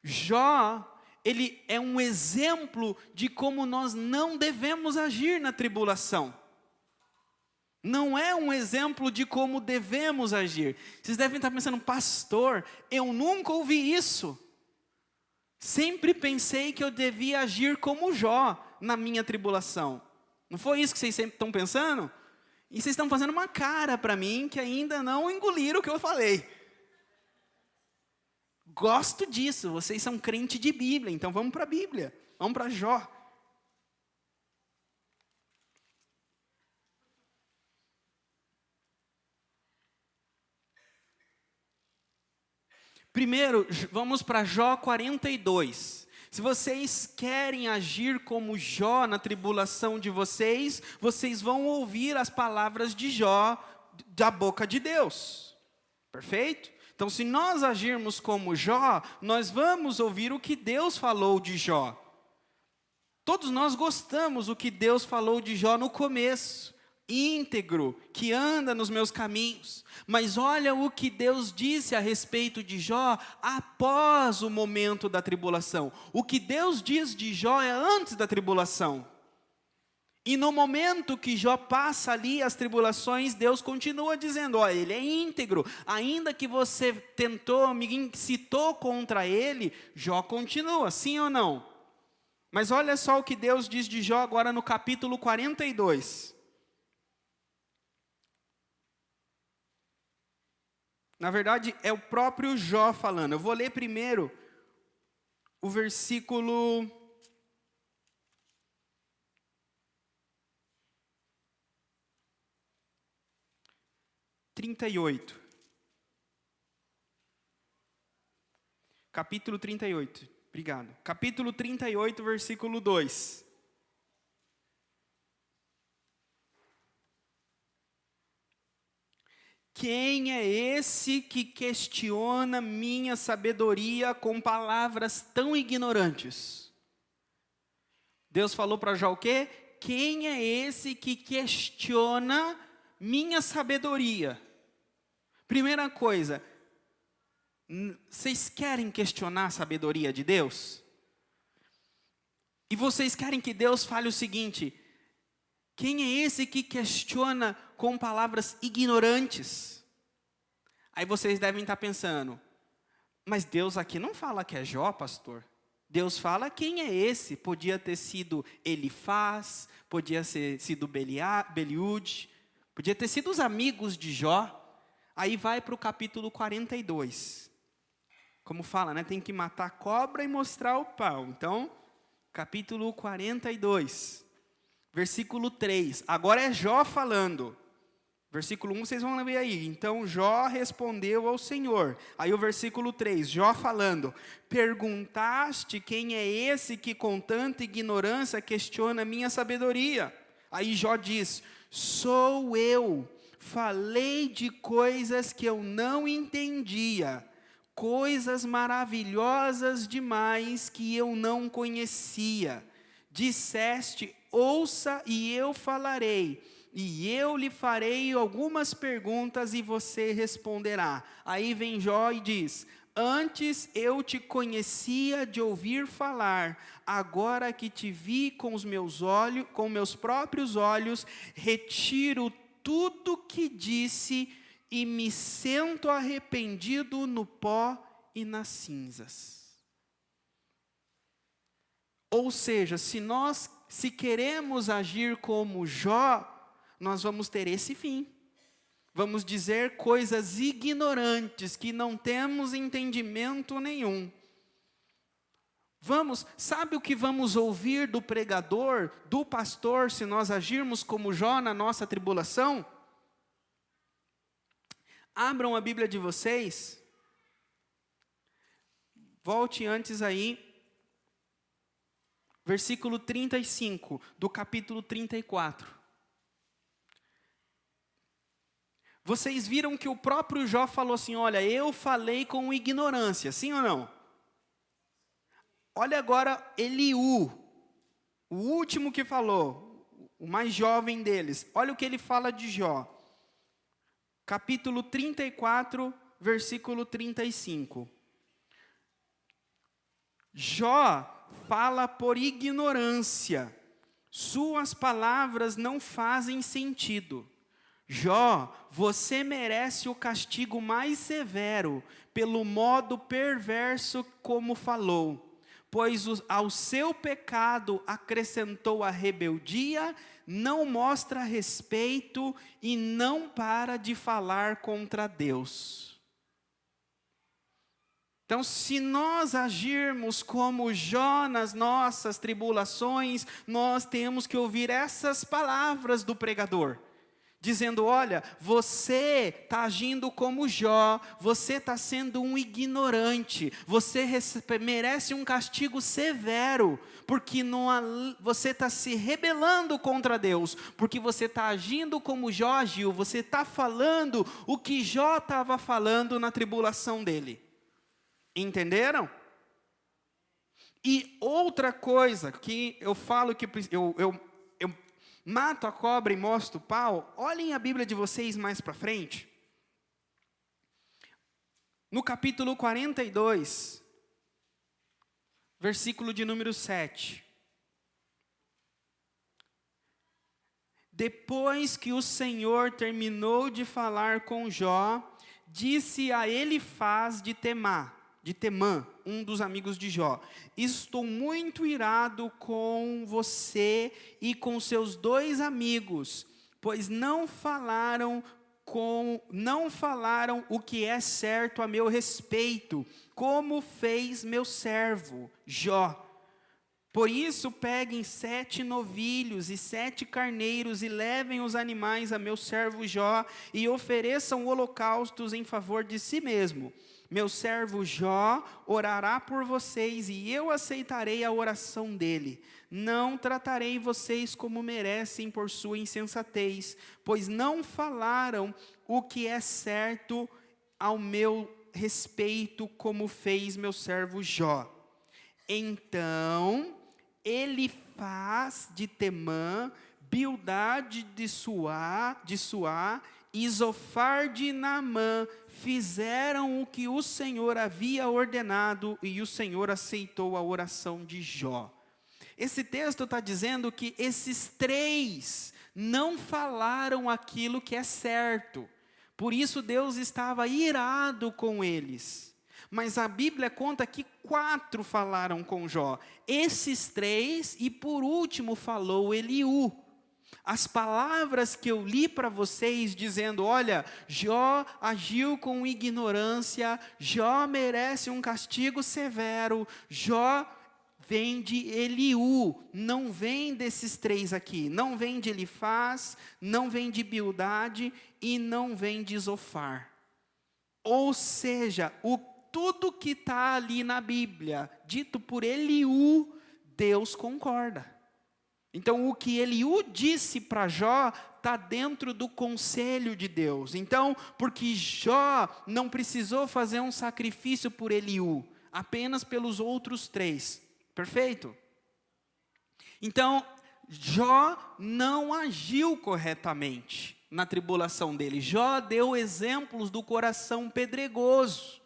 Jó, ele é um exemplo de como nós não devemos agir na tribulação. Não é um exemplo de como devemos agir. Vocês devem estar pensando, pastor, eu nunca ouvi isso. Sempre pensei que eu devia agir como Jó na minha tribulação. Não foi isso que vocês sempre estão pensando? E vocês estão fazendo uma cara para mim que ainda não engoliram o que eu falei. Gosto disso, vocês são crente de Bíblia, então vamos para a Bíblia, vamos para Jó. Primeiro, vamos para Jó 42. Se vocês querem agir como Jó na tribulação de vocês, vocês vão ouvir as palavras de Jó da boca de Deus. Perfeito? Então, se nós agirmos como Jó, nós vamos ouvir o que Deus falou de Jó. Todos nós gostamos do que Deus falou de Jó no começo. Íntegro, que anda nos meus caminhos. Mas olha o que Deus disse a respeito de Jó após o momento da tribulação. O que Deus diz de Jó é antes da tribulação. E no momento que Jó passa ali as tribulações, Deus continua dizendo, ó, ele é íntegro. Ainda que você tentou, me incitou contra ele, Jó continua, sim ou não? Mas olha só o que Deus diz de Jó agora no capítulo 42. Na verdade, é o próprio Jó falando. Eu vou ler primeiro o versículo 38. Capítulo 38. Obrigado. Capítulo 38, versículo 2. Quem é esse que questiona minha sabedoria com palavras tão ignorantes? Deus falou para Jó o quê? Quem é esse que questiona minha sabedoria? Primeira coisa, vocês querem questionar a sabedoria de Deus? E vocês querem que Deus fale o seguinte: quem é esse que questiona com palavras ignorantes? Aí vocês devem estar pensando, mas Deus aqui não fala que é Jó, pastor. Deus fala quem é esse. Podia ter sido Elifaz, podia ter sido Beliúde, podia ter sido os amigos de Jó. Aí vai para o capítulo 42. Como fala, né? Tem que matar a cobra e mostrar o pau. Então, capítulo 42. Versículo 3, agora é Jó falando. Versículo 1, vocês vão ver aí. Então Jó respondeu ao Senhor. Aí o versículo 3, Jó falando. Perguntaste quem é esse que com tanta ignorância questiona a minha sabedoria. Aí Jó diz: sou eu, falei de coisas que eu não entendia, coisas maravilhosas demais que eu não conhecia. Disseste: ouça e eu falarei, e eu lhe farei algumas perguntas e você responderá. Aí vem Jó e diz: antes eu te conhecia de ouvir falar, agora que te vi com os meus olhos, com meus próprios olhos, retiro tudo que disse e me sento arrependido no pó e nas cinzas. Ou seja, se queremos agir como Jó, nós vamos ter esse fim. Vamos dizer coisas ignorantes, que não temos entendimento nenhum. Sabe o que vamos ouvir do pregador, do pastor, se nós agirmos como Jó na nossa tribulação? Abram a Bíblia de vocês. Volte antes aí. Versículo 35, do capítulo 34. Vocês viram que o próprio Jó falou assim: olha, eu falei com ignorância, sim ou não? Olha agora Eliú, o último que falou, o mais jovem deles. Olha o que ele fala de Jó. Capítulo 34, versículo 35. Jó fala por ignorância, suas palavras não fazem sentido. Jó, você merece o castigo mais severo, pelo modo perverso como falou, pois ao seu pecado acrescentou a rebeldia, não mostra respeito e não para de falar contra Deus. Então, se nós agirmos como Jó nas nossas tribulações, nós temos que ouvir essas palavras do pregador, dizendo: olha, você está agindo como Jó, você está sendo um ignorante, você merece um castigo severo, porque você está se rebelando contra Deus, porque você está agindo como Jó agiu, você está falando o que Jó estava falando na tribulação dele. Entenderam? E outra coisa que eu falo que eu mato a cobra e mostro o pau. Olhem a Bíblia de vocês mais para frente. No capítulo 42, versículo de número 7. Depois que o Senhor terminou de falar com Jó, disse a Elifaz de Temã, um dos amigos de Jó: estou muito irado com você e com seus 2 amigos, pois não falaram o que é certo a meu respeito, como fez meu servo Jó. Por isso peguem 7 novilhos e 7 carneiros e levem os animais a meu servo Jó e ofereçam holocaustos em favor de si mesmo. Meu servo Jó orará por vocês e eu aceitarei a oração dele. Não tratarei vocês como merecem por sua insensatez, pois não falaram o que é certo ao meu respeito, como fez meu servo Jó. Então Elifaz de Temã, Bildade de Suá e Zofar de Naamã fizeram o que o Senhor havia ordenado, e o Senhor aceitou a oração de Jó. Esse texto está dizendo que esses 3 não falaram aquilo que é certo, por isso Deus estava irado com eles. Mas a Bíblia conta que 4 falaram com Jó, esses 3, e por último falou Eliú. As palavras que eu li para vocês dizendo: olha, Jó agiu com ignorância, Jó merece um castigo severo, Jó vem de Eliú, não vem desses 3 aqui, não vem de Elifaz, não vem de Bildade e não vem de Zofar. Ou seja, tudo que está ali na Bíblia, dito por Eliú, Deus concorda. Então, o que Eliú disse para Jó está dentro do conselho de Deus. Então, porque Jó não precisou fazer um sacrifício por Eliú, apenas pelos outros 3. Perfeito? Então, Jó não agiu corretamente na tribulação dele. Jó deu exemplos do coração pedregoso,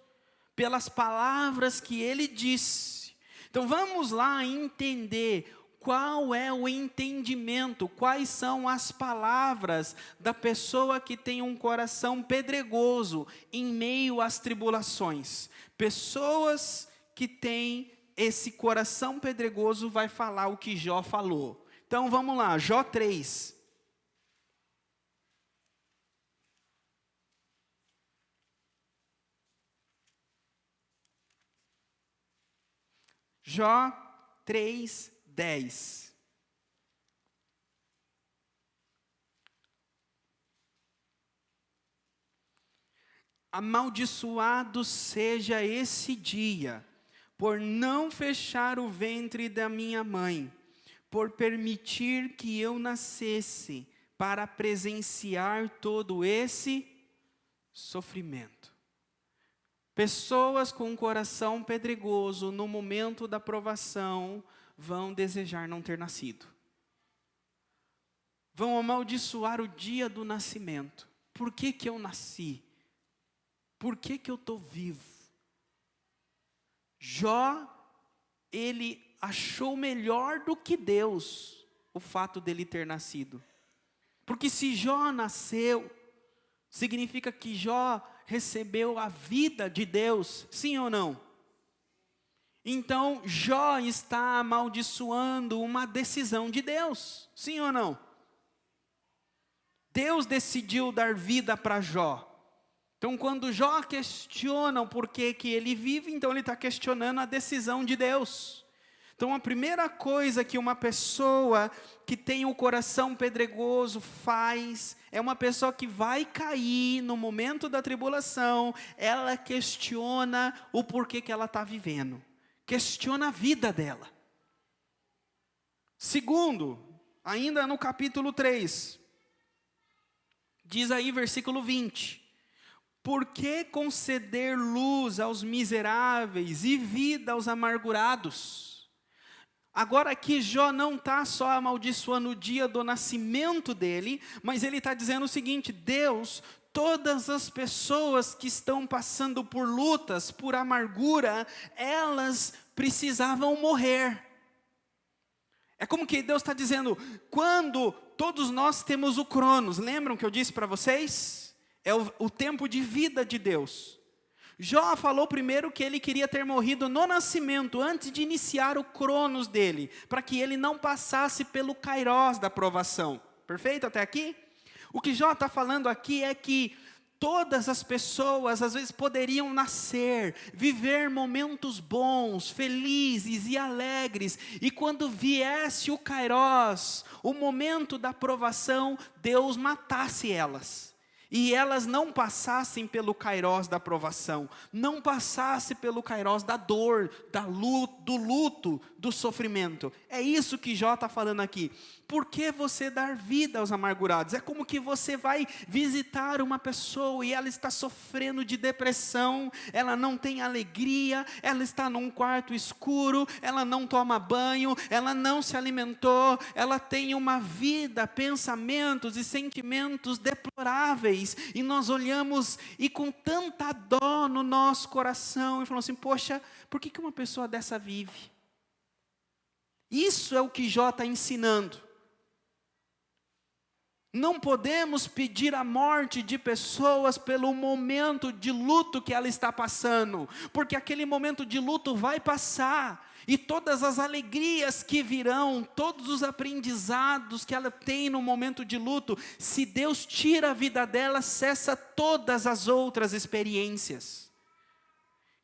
pelas palavras que ele disse. Então, vamos lá entender qual é o entendimento, quais são as palavras da pessoa que tem um coração pedregoso em meio às tribulações. Pessoas que têm esse coração pedregoso vai falar o que Jó falou. Então vamos lá, Jó 3. Jó 3:10. Amaldiçoado seja esse dia, por não fechar o ventre da minha mãe, por permitir que eu nascesse, para presenciar todo esse sofrimento. Pessoas com um coração pedregoso, no momento da provação, vão desejar não ter nascido. Vão amaldiçoar o dia do nascimento. Por que que eu nasci? Por que que eu estou vivo? Jó, ele achou melhor do que Deus o fato dele ter nascido. Porque se Jó nasceu, significa que Jó recebeu a vida de Deus, sim ou não? Então, Jó está amaldiçoando uma decisão de Deus, sim ou não? Deus decidiu dar vida para Jó. Então, quando Jó questiona o porquê que ele vive, então ele está questionando a decisão de Deus. Então, a primeira coisa que uma pessoa que tem o coração pedregoso faz, é uma pessoa que vai cair no momento da tribulação, ela questiona o porquê que ela está vivendo. Questiona a vida dela. Segundo, ainda no capítulo 3, diz aí versículo 20. Por que conceder luz aos miseráveis e vida aos amargurados? Agora aqui Jó não está só amaldiçoando o dia do nascimento dele, mas ele está dizendo o seguinte: Deus, todas as pessoas que estão passando por lutas, por amargura, elas precisavam morrer. É como que Deus está dizendo, quando todos nós temos o Cronos, lembram que eu disse para vocês? É o tempo de vida de Deus. Jó falou primeiro que ele queria ter morrido no nascimento, antes de iniciar o Cronos dele, para que ele não passasse pelo Kairós da provação. Perfeito até aqui? O que Jó está falando aqui é que todas as pessoas às vezes poderiam nascer, viver momentos bons, felizes e alegres, e quando viesse o Kairós, o momento da provação, Deus matasse elas. E elas não passassem pelo kairós da provação, não passassem pelo kairós da dor, do luto, do sofrimento. É isso que Jó está falando aqui. Por que você dar vida aos amargurados? É como que você vai visitar uma pessoa e ela está sofrendo de depressão, ela não tem alegria, ela está num quarto escuro, ela não toma banho, ela não se alimentou, ela tem uma vida, pensamentos e sentimentos deploráveis, e nós olhamos e com tanta dó no nosso coração, e falamos assim, poxa, por que uma pessoa dessa vive? Isso é o que Jó está ensinando. Não podemos pedir a morte de pessoas pelo momento de luto que ela está passando, porque aquele momento de luto vai passar, e todas as alegrias que virão, todos os aprendizados que ela tem no momento de luto, se Deus tira a vida dela, cessa todas as outras experiências.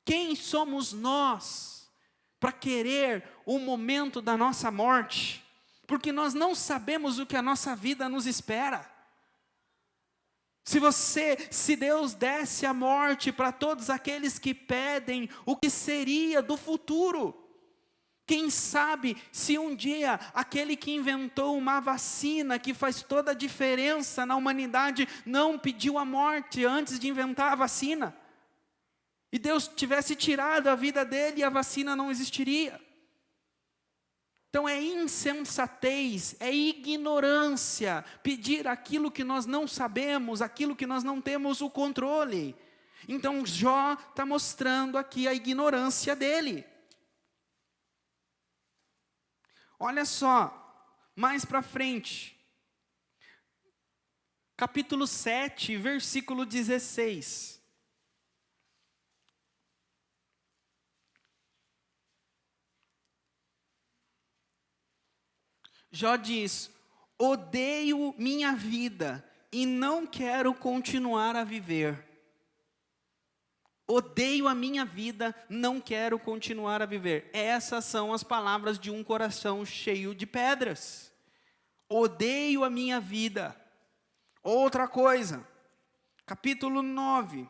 Quem somos nós para querer o momento da nossa morte? Porque nós não sabemos o que a nossa vida nos espera. Se Deus desse a morte para todos aqueles que pedem, o que seria do futuro? Quem sabe se um dia aquele que inventou uma vacina que faz toda a diferença na humanidade não pediu a morte antes de inventar a vacina? E Deus tivesse tirado a vida dele e a vacina não existiria. Então é insensatez, é ignorância pedir aquilo que nós não sabemos, aquilo que nós não temos o controle. Então Jó está mostrando aqui a ignorância dele. Olha só, mais para frente, capítulo 7, versículo 16. Jó diz: odeio minha vida e não quero continuar a viver. Odeio a minha vida, não quero continuar a viver. Essas são as palavras de um coração cheio de pedras. Odeio a minha vida. Outra coisa, capítulo 9,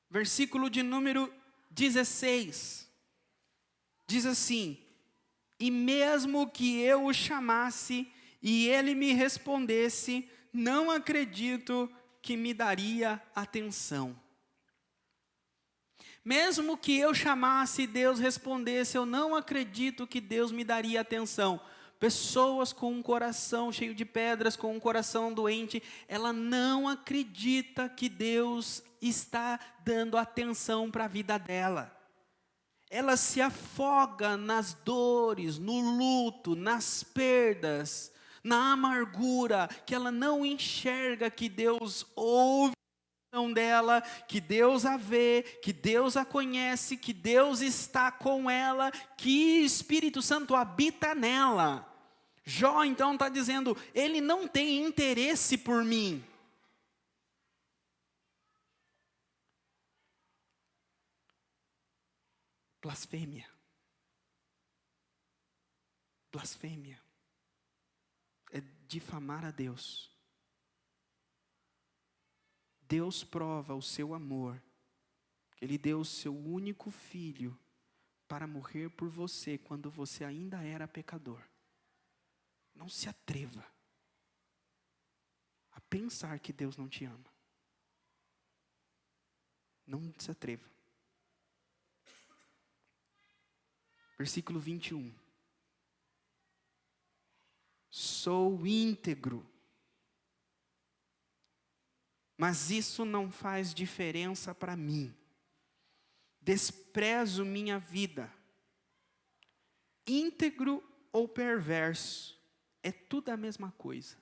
versículo de número 16. Diz assim: e mesmo que eu o chamasse e ele me respondesse, não acredito que me daria atenção. Mesmo que eu chamasse e Deus respondesse, eu não acredito que Deus me daria atenção. Pessoas com um coração cheio de pedras, com um coração doente, ela não acredita que Deus está dando atenção para a vida dela. Ela se afoga nas dores, no luto, nas perdas, na amargura, que ela não enxerga que Deus ouve a oração dela, que Deus a vê, que Deus a conhece, que Deus está com ela, que Espírito Santo habita nela. Jó então está dizendo, ele não tem interesse por mim. Blasfêmia. Blasfêmia. É difamar a Deus. Deus prova o seu amor. Ele deu o seu único filho para morrer por você quando você ainda era pecador. Não se atreva a pensar que Deus não te ama. Não se atreva. Versículo 21. Sou íntegro, mas isso não faz diferença para mim. Desprezo minha vida. Íntegro ou perverso, é tudo a mesma coisa.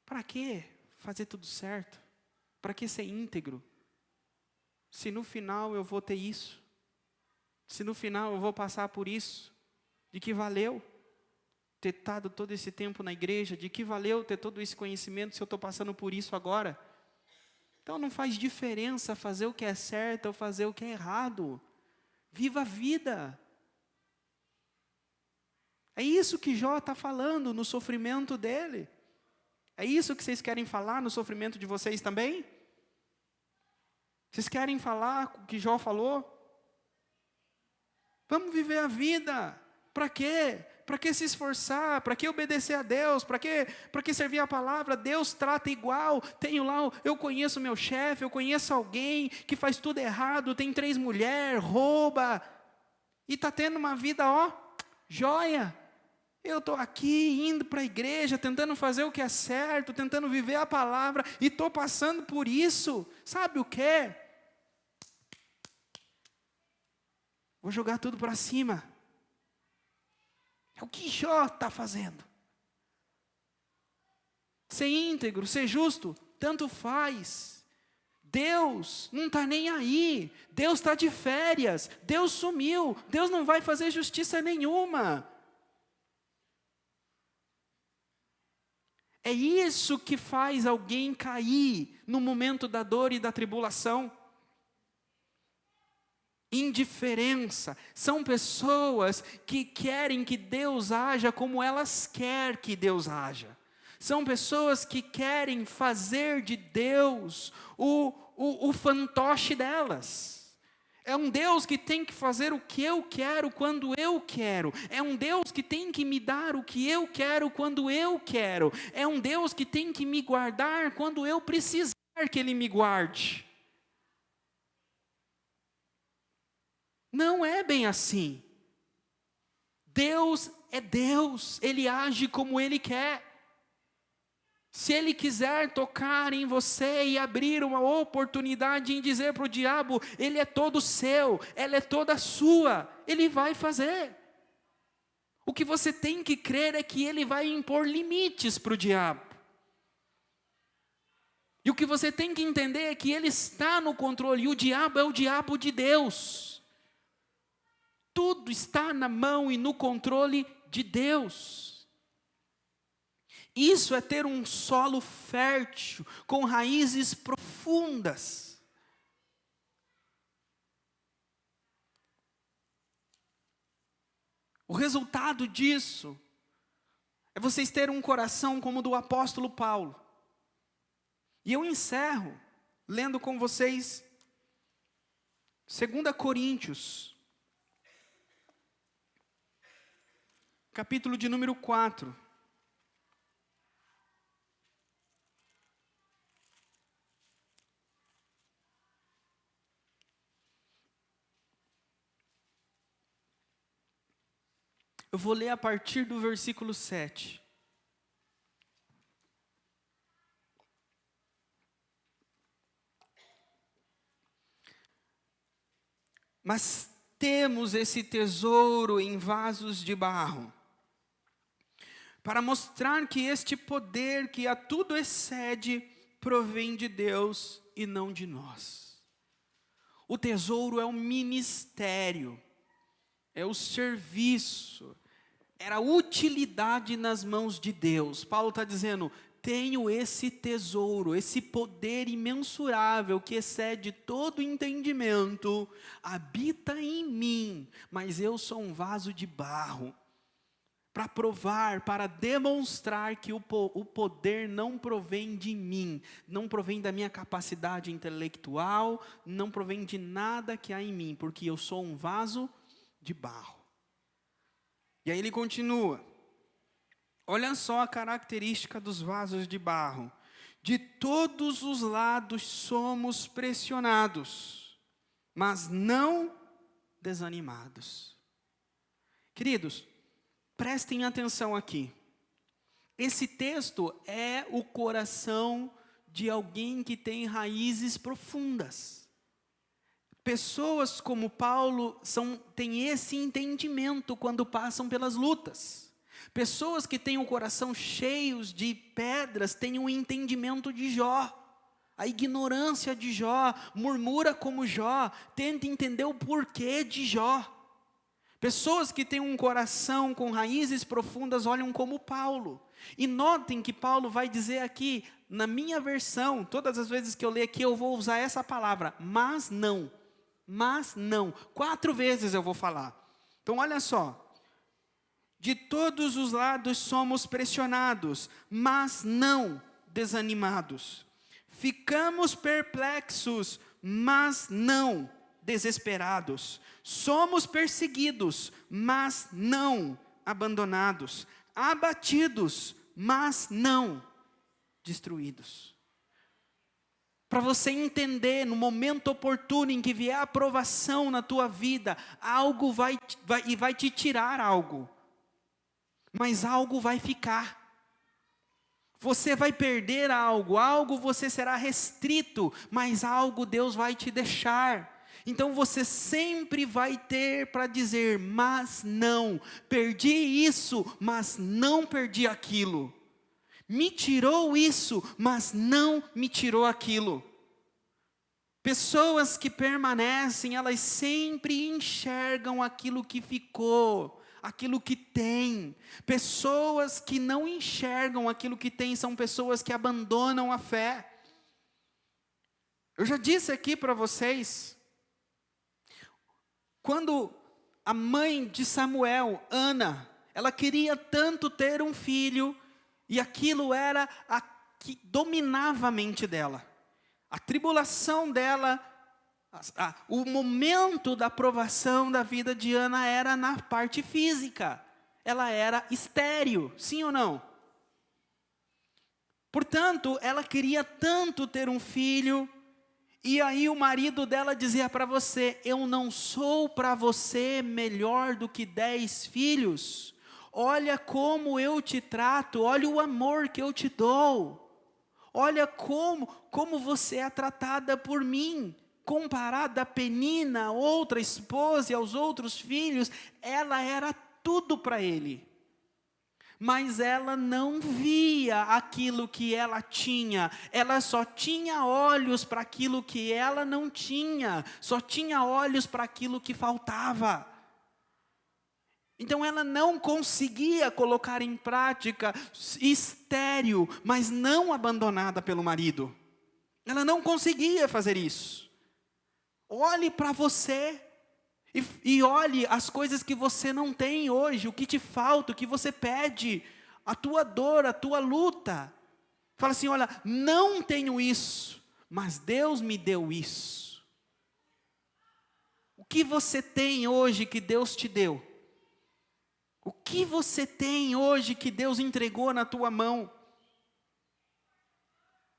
Para que fazer tudo certo? Para que ser íntegro? Se no final eu vou ter isso, se no final eu vou passar por isso, de que valeu ter estado todo esse tempo na igreja? De que valeu ter todo esse conhecimento se eu estou passando por isso agora? Então não faz diferença fazer o que é certo ou fazer o que é errado. Viva a vida. É isso que Jó está falando no sofrimento dele. É isso que vocês querem falar no sofrimento de vocês também? Vocês querem falar o que Jó falou? Vamos viver a vida. Para quê? Para que se esforçar? Para que obedecer a Deus? Para que servir a palavra? Deus trata igual. Tenho lá, eu conheço meu chefe, eu conheço alguém que faz tudo errado, tem 3 mulheres, rouba, e está tendo uma vida, joia. Eu estou aqui, indo para a igreja, tentando fazer o que é certo, tentando viver a palavra, e estou passando por isso. Sabe o quê? Vou jogar tudo para cima. É o que Jó está fazendo. Ser íntegro, ser justo, tanto faz. Deus não está nem aí. Deus está de férias. Deus sumiu. Deus não vai fazer justiça nenhuma. É isso que faz alguém cair no momento da dor e da tribulação. Indiferença. São pessoas que querem que Deus haja como elas querem que Deus haja. São pessoas que querem fazer de Deus o fantoche delas. É um Deus que tem que fazer o que eu quero quando eu quero. É um Deus que tem que me dar o que eu quero quando eu quero. É um Deus que tem que me guardar quando eu precisar que Ele me guarde. Não é bem assim. Deus é Deus, Ele age como Ele quer. Se Ele quiser tocar em você e abrir uma oportunidade em dizer para o diabo, Ele é todo seu, ela é toda sua, Ele vai fazer. O que você tem que crer é que Ele vai impor limites para o diabo. E o que você tem que entender é que Ele está no controle, e o diabo é o diabo de Deus. Tudo está na mão e no controle de Deus. Isso é ter um solo fértil, com raízes profundas. O resultado disso é vocês terem um coração como o do apóstolo Paulo. E eu encerro lendo com vocês 2 Coríntios, capítulo de número 4. Eu vou ler a partir do versículo 7. Mas temos esse tesouro em vasos de barro, para mostrar que este poder que a tudo excede, provém de Deus e não de nós. O tesouro é o ministério, é o serviço, era a utilidade nas mãos de Deus. Paulo está dizendo, tenho esse tesouro, esse poder imensurável que excede todo entendimento, habita em mim, mas eu sou um vaso de barro, para provar, para demonstrar que o poder não provém de mim, não provém da minha capacidade intelectual, não provém de nada que há em mim, porque eu sou um vaso de barro. E aí ele continua, olha só a característica dos vasos de barro. De todos os lados somos pressionados, mas não desanimados. Queridos, prestem atenção aqui. Esse texto é o coração de alguém que tem raízes profundas. Pessoas como Paulo têm esse entendimento quando passam pelas lutas. Pessoas que têm o coração cheios de pedras têm um entendimento de Jó. A ignorância de Jó, murmura como Jó, tenta entender o porquê de Jó. Pessoas que têm um coração com raízes profundas olham como Paulo. E notem que Paulo vai dizer aqui, na minha versão, todas as vezes que eu ler aqui eu vou usar essa palavra, mas não. Mas não. 4 vezes eu vou falar. Então olha só. De todos os lados somos pressionados, mas não desanimados. Ficamos perplexos, mas não desesperados. Somos perseguidos, mas não abandonados. Abatidos, mas não destruídos. Para você entender, no momento oportuno em que vier a aprovação na tua vida, algo vai te tirar algo. Mas algo vai ficar. Você vai perder algo você será restrito, mas algo Deus vai te deixar. Então você sempre vai ter para dizer, mas não, perdi isso, mas não perdi aquilo. Me tirou isso, mas não me tirou aquilo. Pessoas que permanecem, elas sempre enxergam aquilo que ficou, aquilo que tem. Pessoas que não enxergam aquilo que tem são pessoas que abandonam a fé. Eu já disse aqui para vocês, quando a mãe de Samuel, Ana, ela queria tanto ter um filho, E aquilo era a que dominava a mente dela. A tribulação dela, o momento da provação da vida de Ana era na parte física. Ela era estéril, sim ou não? Portanto, ela queria tanto ter um filho, e aí o marido dela dizia para você: eu não sou para você melhor do que 10 filhos. Olha como eu te trato, olha o amor que eu te dou. Olha como você é tratada por mim. Comparada a Penina, outra esposa e aos outros filhos, ela era tudo para ele. Mas ela não via aquilo que ela tinha. Ela só tinha olhos para aquilo que ela não tinha. Só tinha olhos para aquilo que faltava. Então ela não conseguia colocar em prática, estéril, mas não abandonada pelo marido. Ela não conseguia fazer isso. Olhe para você e olhe as coisas que você não tem hoje, o que te falta, o que você pede, a tua dor, a tua luta. Fala assim: olha, não tenho isso, mas Deus me deu isso. O que você tem hoje que Deus te deu? O que você tem hoje que Deus entregou na tua mão?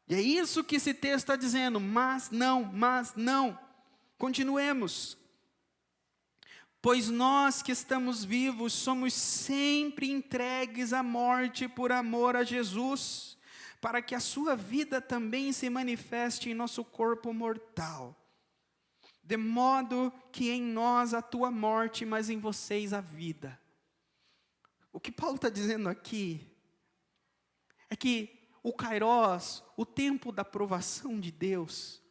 E é isso que esse texto está dizendo, mas não. Continuemos. Pois nós que estamos vivos, somos sempre entregues à morte por amor a Jesus, para que a sua vida também se manifeste em nosso corpo mortal. De modo que em nós atua a morte, mas em vocês a vida. O que Paulo está dizendo aqui é que o Kairos, o tempo da provação de Deus,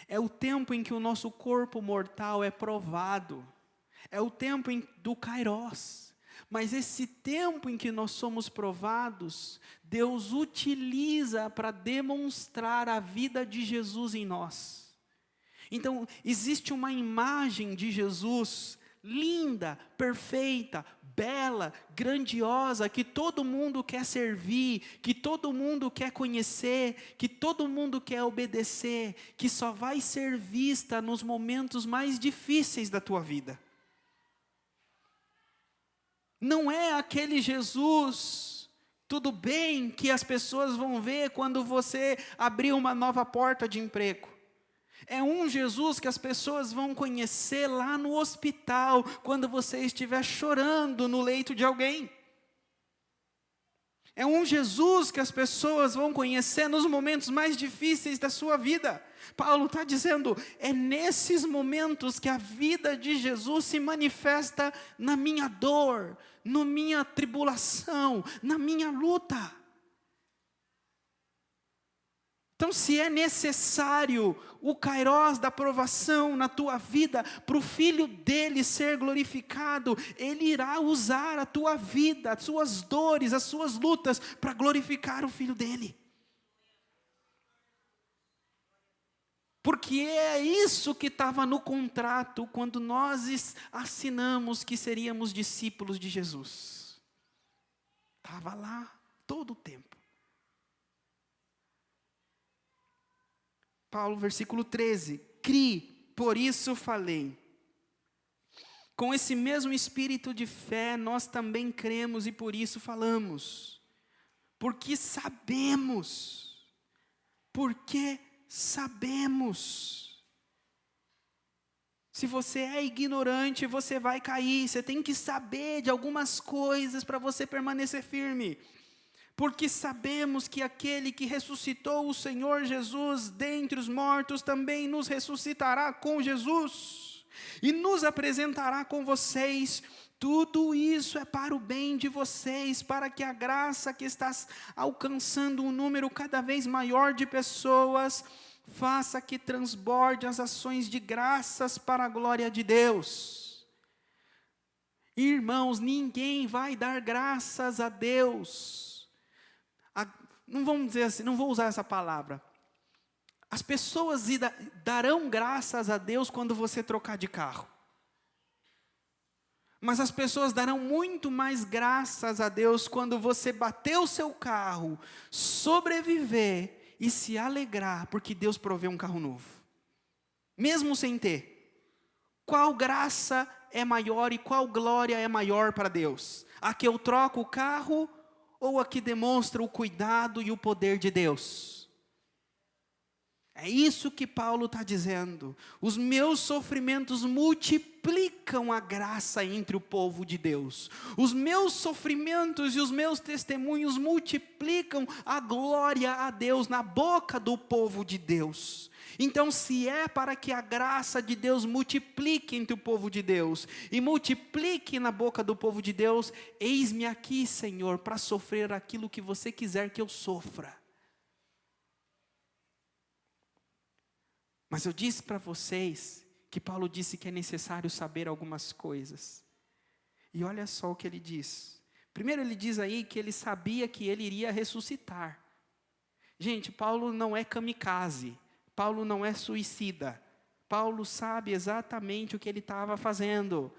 é o tempo em que o nosso corpo mortal é provado. É o tempo do Kairos. Mas esse tempo em que nós somos provados, Deus utiliza para demonstrar a vida de Jesus em nós. Então, existe uma imagem de Jesus linda, perfeita, bela, grandiosa, que todo mundo quer servir, que todo mundo quer conhecer, que todo mundo quer obedecer, que só vai ser vista nos momentos mais difíceis da tua vida. Não é aquele Jesus, tudo bem, que as pessoas vão ver quando você abrir uma nova porta de emprego. É um Jesus que as pessoas vão conhecer lá no hospital, quando você estiver chorando no leito de alguém. É um Jesus que as pessoas vão conhecer nos momentos mais difíceis da sua vida. Paulo está dizendo, é nesses momentos que a vida de Jesus se manifesta na minha dor, na minha tribulação, na minha luta. Então, se é necessário o Kairos da provação na tua vida, para o Filho dele ser glorificado, ele irá usar a tua vida, as suas dores, as suas lutas, para glorificar o Filho dele. Porque é isso que estava no contrato, quando nós assinamos que seríamos discípulos de Jesus. Estava lá todo o tempo. Paulo, versículo 13, criei, por isso falei. Com esse mesmo espírito de fé, nós também cremos e por isso falamos. Porque sabemos. Se você é ignorante, você vai cair. Você tem que saber de algumas coisas para você permanecer firme. Porque sabemos que aquele que ressuscitou o Senhor Jesus dentre os mortos, também nos ressuscitará com Jesus, e nos apresentará com vocês. Tudo isso é para o bem de vocês, para que a graça que está alcançando um número cada vez maior de pessoas, faça que transborde as ações de graças para a glória de Deus. Irmãos, ninguém vai dar graças a Deus. Não vamos dizer assim, não vou usar essa palavra. As pessoas darão graças a Deus quando você trocar de carro. Mas as pessoas darão muito mais graças a Deus quando você bater o seu carro, sobreviver e se alegrar, porque Deus proveu um carro novo. Mesmo sem ter. Qual graça é maior e qual glória é maior para Deus? A que eu troco o carro ou a que demonstra o cuidado e o poder de Deus? É isso que Paulo está dizendo. Os meus sofrimentos multiplicam a graça entre o povo de Deus. Os meus sofrimentos e os meus testemunhos multiplicam a glória a Deus na boca do povo de Deus. Então, se é para que a graça de Deus multiplique entre o povo de Deus e multiplique na boca do povo de Deus, eis-me aqui, Senhor, para sofrer aquilo que você quiser que eu sofra. Mas eu disse para vocês que Paulo disse que é necessário saber algumas coisas. E olha só o que ele diz. Primeiro ele diz aí que ele sabia que ele iria ressuscitar. Gente, Paulo não é kamikaze. Paulo não é suicida. Paulo sabe exatamente o que ele estava fazendo.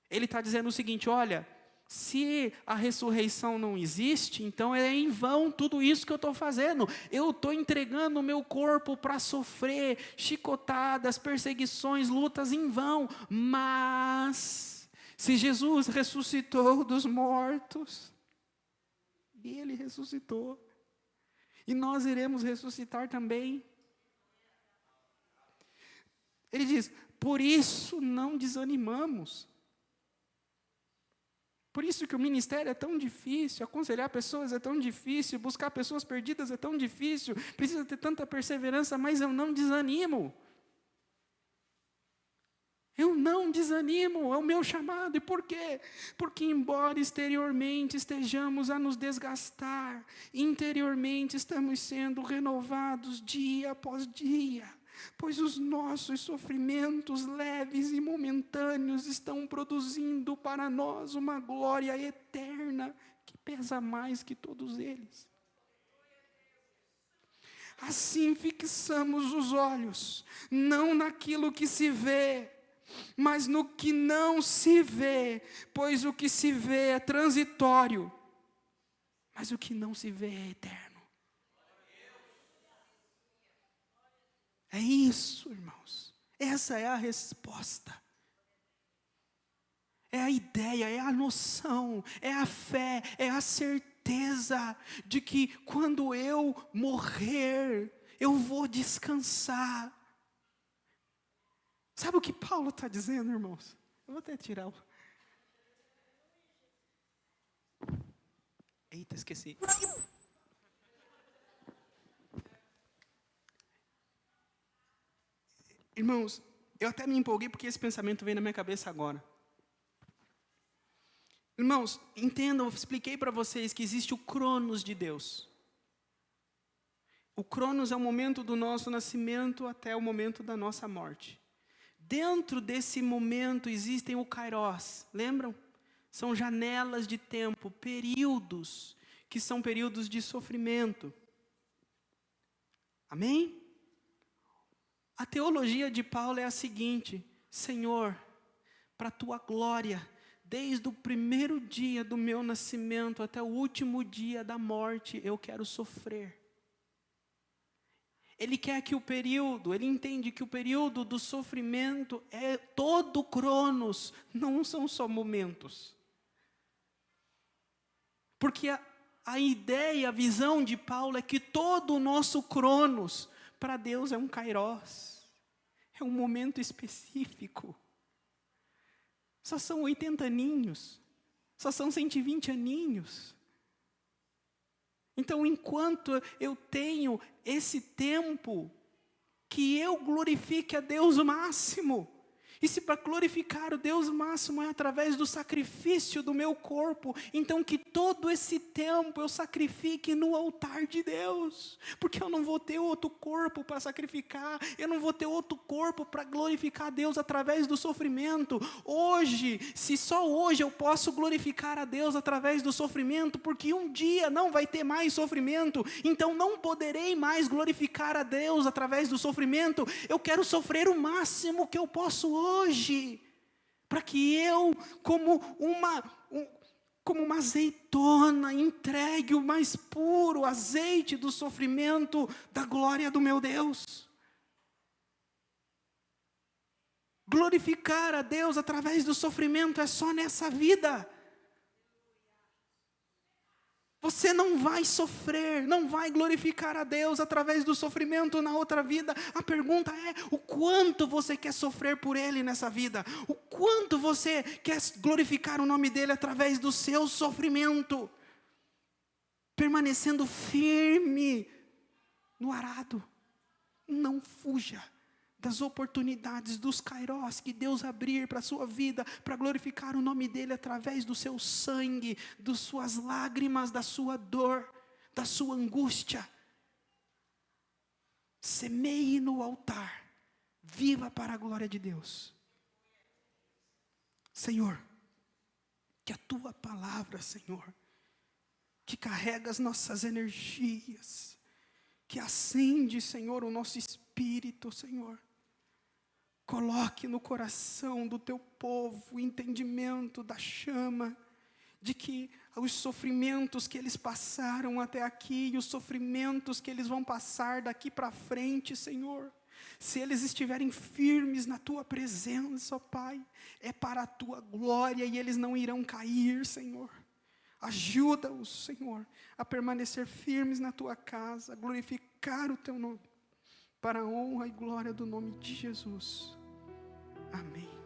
Ele está dizendo o seguinte, olha, se a ressurreição não existe, então é em vão tudo isso que eu estou fazendo. Eu estou entregando o meu corpo para sofrer chicotadas, perseguições, lutas em vão. Mas, se Jesus ressuscitou dos mortos, e Ele ressuscitou, e nós iremos ressuscitar também. Ele diz, por isso não desanimamos. Por isso que o ministério é tão difícil, aconselhar pessoas é tão difícil, buscar pessoas perdidas é tão difícil, precisa ter tanta perseverança, mas eu não desanimo. Eu não desanimo, é o meu chamado. E por quê? Porque embora exteriormente estejamos a nos desgastar, interiormente estamos sendo renovados dia após dia. Pois os nossos sofrimentos leves e momentâneos estão produzindo para nós uma glória eterna que pesa mais que todos eles. Assim fixamos os olhos, não naquilo que se vê, mas no que não se vê, pois o que se vê é transitório, mas o que não se vê é eterno. É isso, irmãos. Essa é a resposta. É a ideia, é a noção, é a fé, é a certeza de que quando eu morrer, eu vou descansar. Sabe o que Paulo está dizendo, irmãos? Eu vou até tirar o... Eita, esqueci. Irmãos, eu até me empolguei porque esse pensamento veio na minha cabeça agora. Irmãos, entendam, eu expliquei para vocês que existe o Cronos de Deus. O Cronos é o momento do nosso nascimento até o momento da nossa morte. Dentro desse momento existem o Kairos, lembram? São janelas de tempo, períodos, que são períodos de sofrimento. Amém? A teologia de Paulo é a seguinte, Senhor, para a tua glória, desde o primeiro dia do meu nascimento até o último dia da morte, eu quero sofrer. Ele quer que ele entende que o período do sofrimento é todo o Cronos, não são só momentos. Porque a ideia, a visão de Paulo é que todo o nosso Cronos, para Deus é um Kairos. É um momento específico. Só são 80 aninhos. Só são 120 aninhos. Então, enquanto eu tenho esse tempo, que eu glorifique a Deus o máximo. E se para glorificar o Deus máximo é através do sacrifício do meu corpo, então que todo esse tempo eu sacrifique no altar de Deus, porque eu não vou ter outro corpo para sacrificar, eu não vou ter outro corpo para glorificar a Deus através do sofrimento. Hoje, se só hoje eu posso glorificar a Deus através do sofrimento, porque um dia não vai ter mais sofrimento, então não poderei mais glorificar a Deus através do sofrimento. Eu quero sofrer o máximo que eu posso hoje, para que eu, como uma azeitona, entregue o mais puro azeite do sofrimento da glória do meu Deus. Glorificar a Deus através do sofrimento é só nessa vida. Você não vai sofrer, não vai glorificar a Deus através do sofrimento na outra vida. A pergunta é: o quanto você quer sofrer por Ele nessa vida? O quanto você quer glorificar o nome dEle através do seu sofrimento? Permanecendo firme no arado. Não fuja das oportunidades, dos kairós que Deus abrir para a sua vida, para glorificar o nome dEle através do seu sangue, das suas lágrimas, da sua dor, da sua angústia. Semeie no altar, viva para a glória de Deus. Senhor, que a Tua palavra, Senhor, que carrega as nossas energias, que acende, Senhor, o nosso espírito, Senhor, coloque no coração do Teu povo o entendimento da chama, de que os sofrimentos que eles passaram até aqui, e os sofrimentos que eles vão passar daqui para frente, Senhor, se eles estiverem firmes na Tua presença, ó Pai, é para a Tua glória e eles não irão cair, Senhor. Ajuda-os, Senhor, a permanecer firmes na Tua casa, a glorificar o Teu nome, para a honra e glória do nome de Jesus. Amém.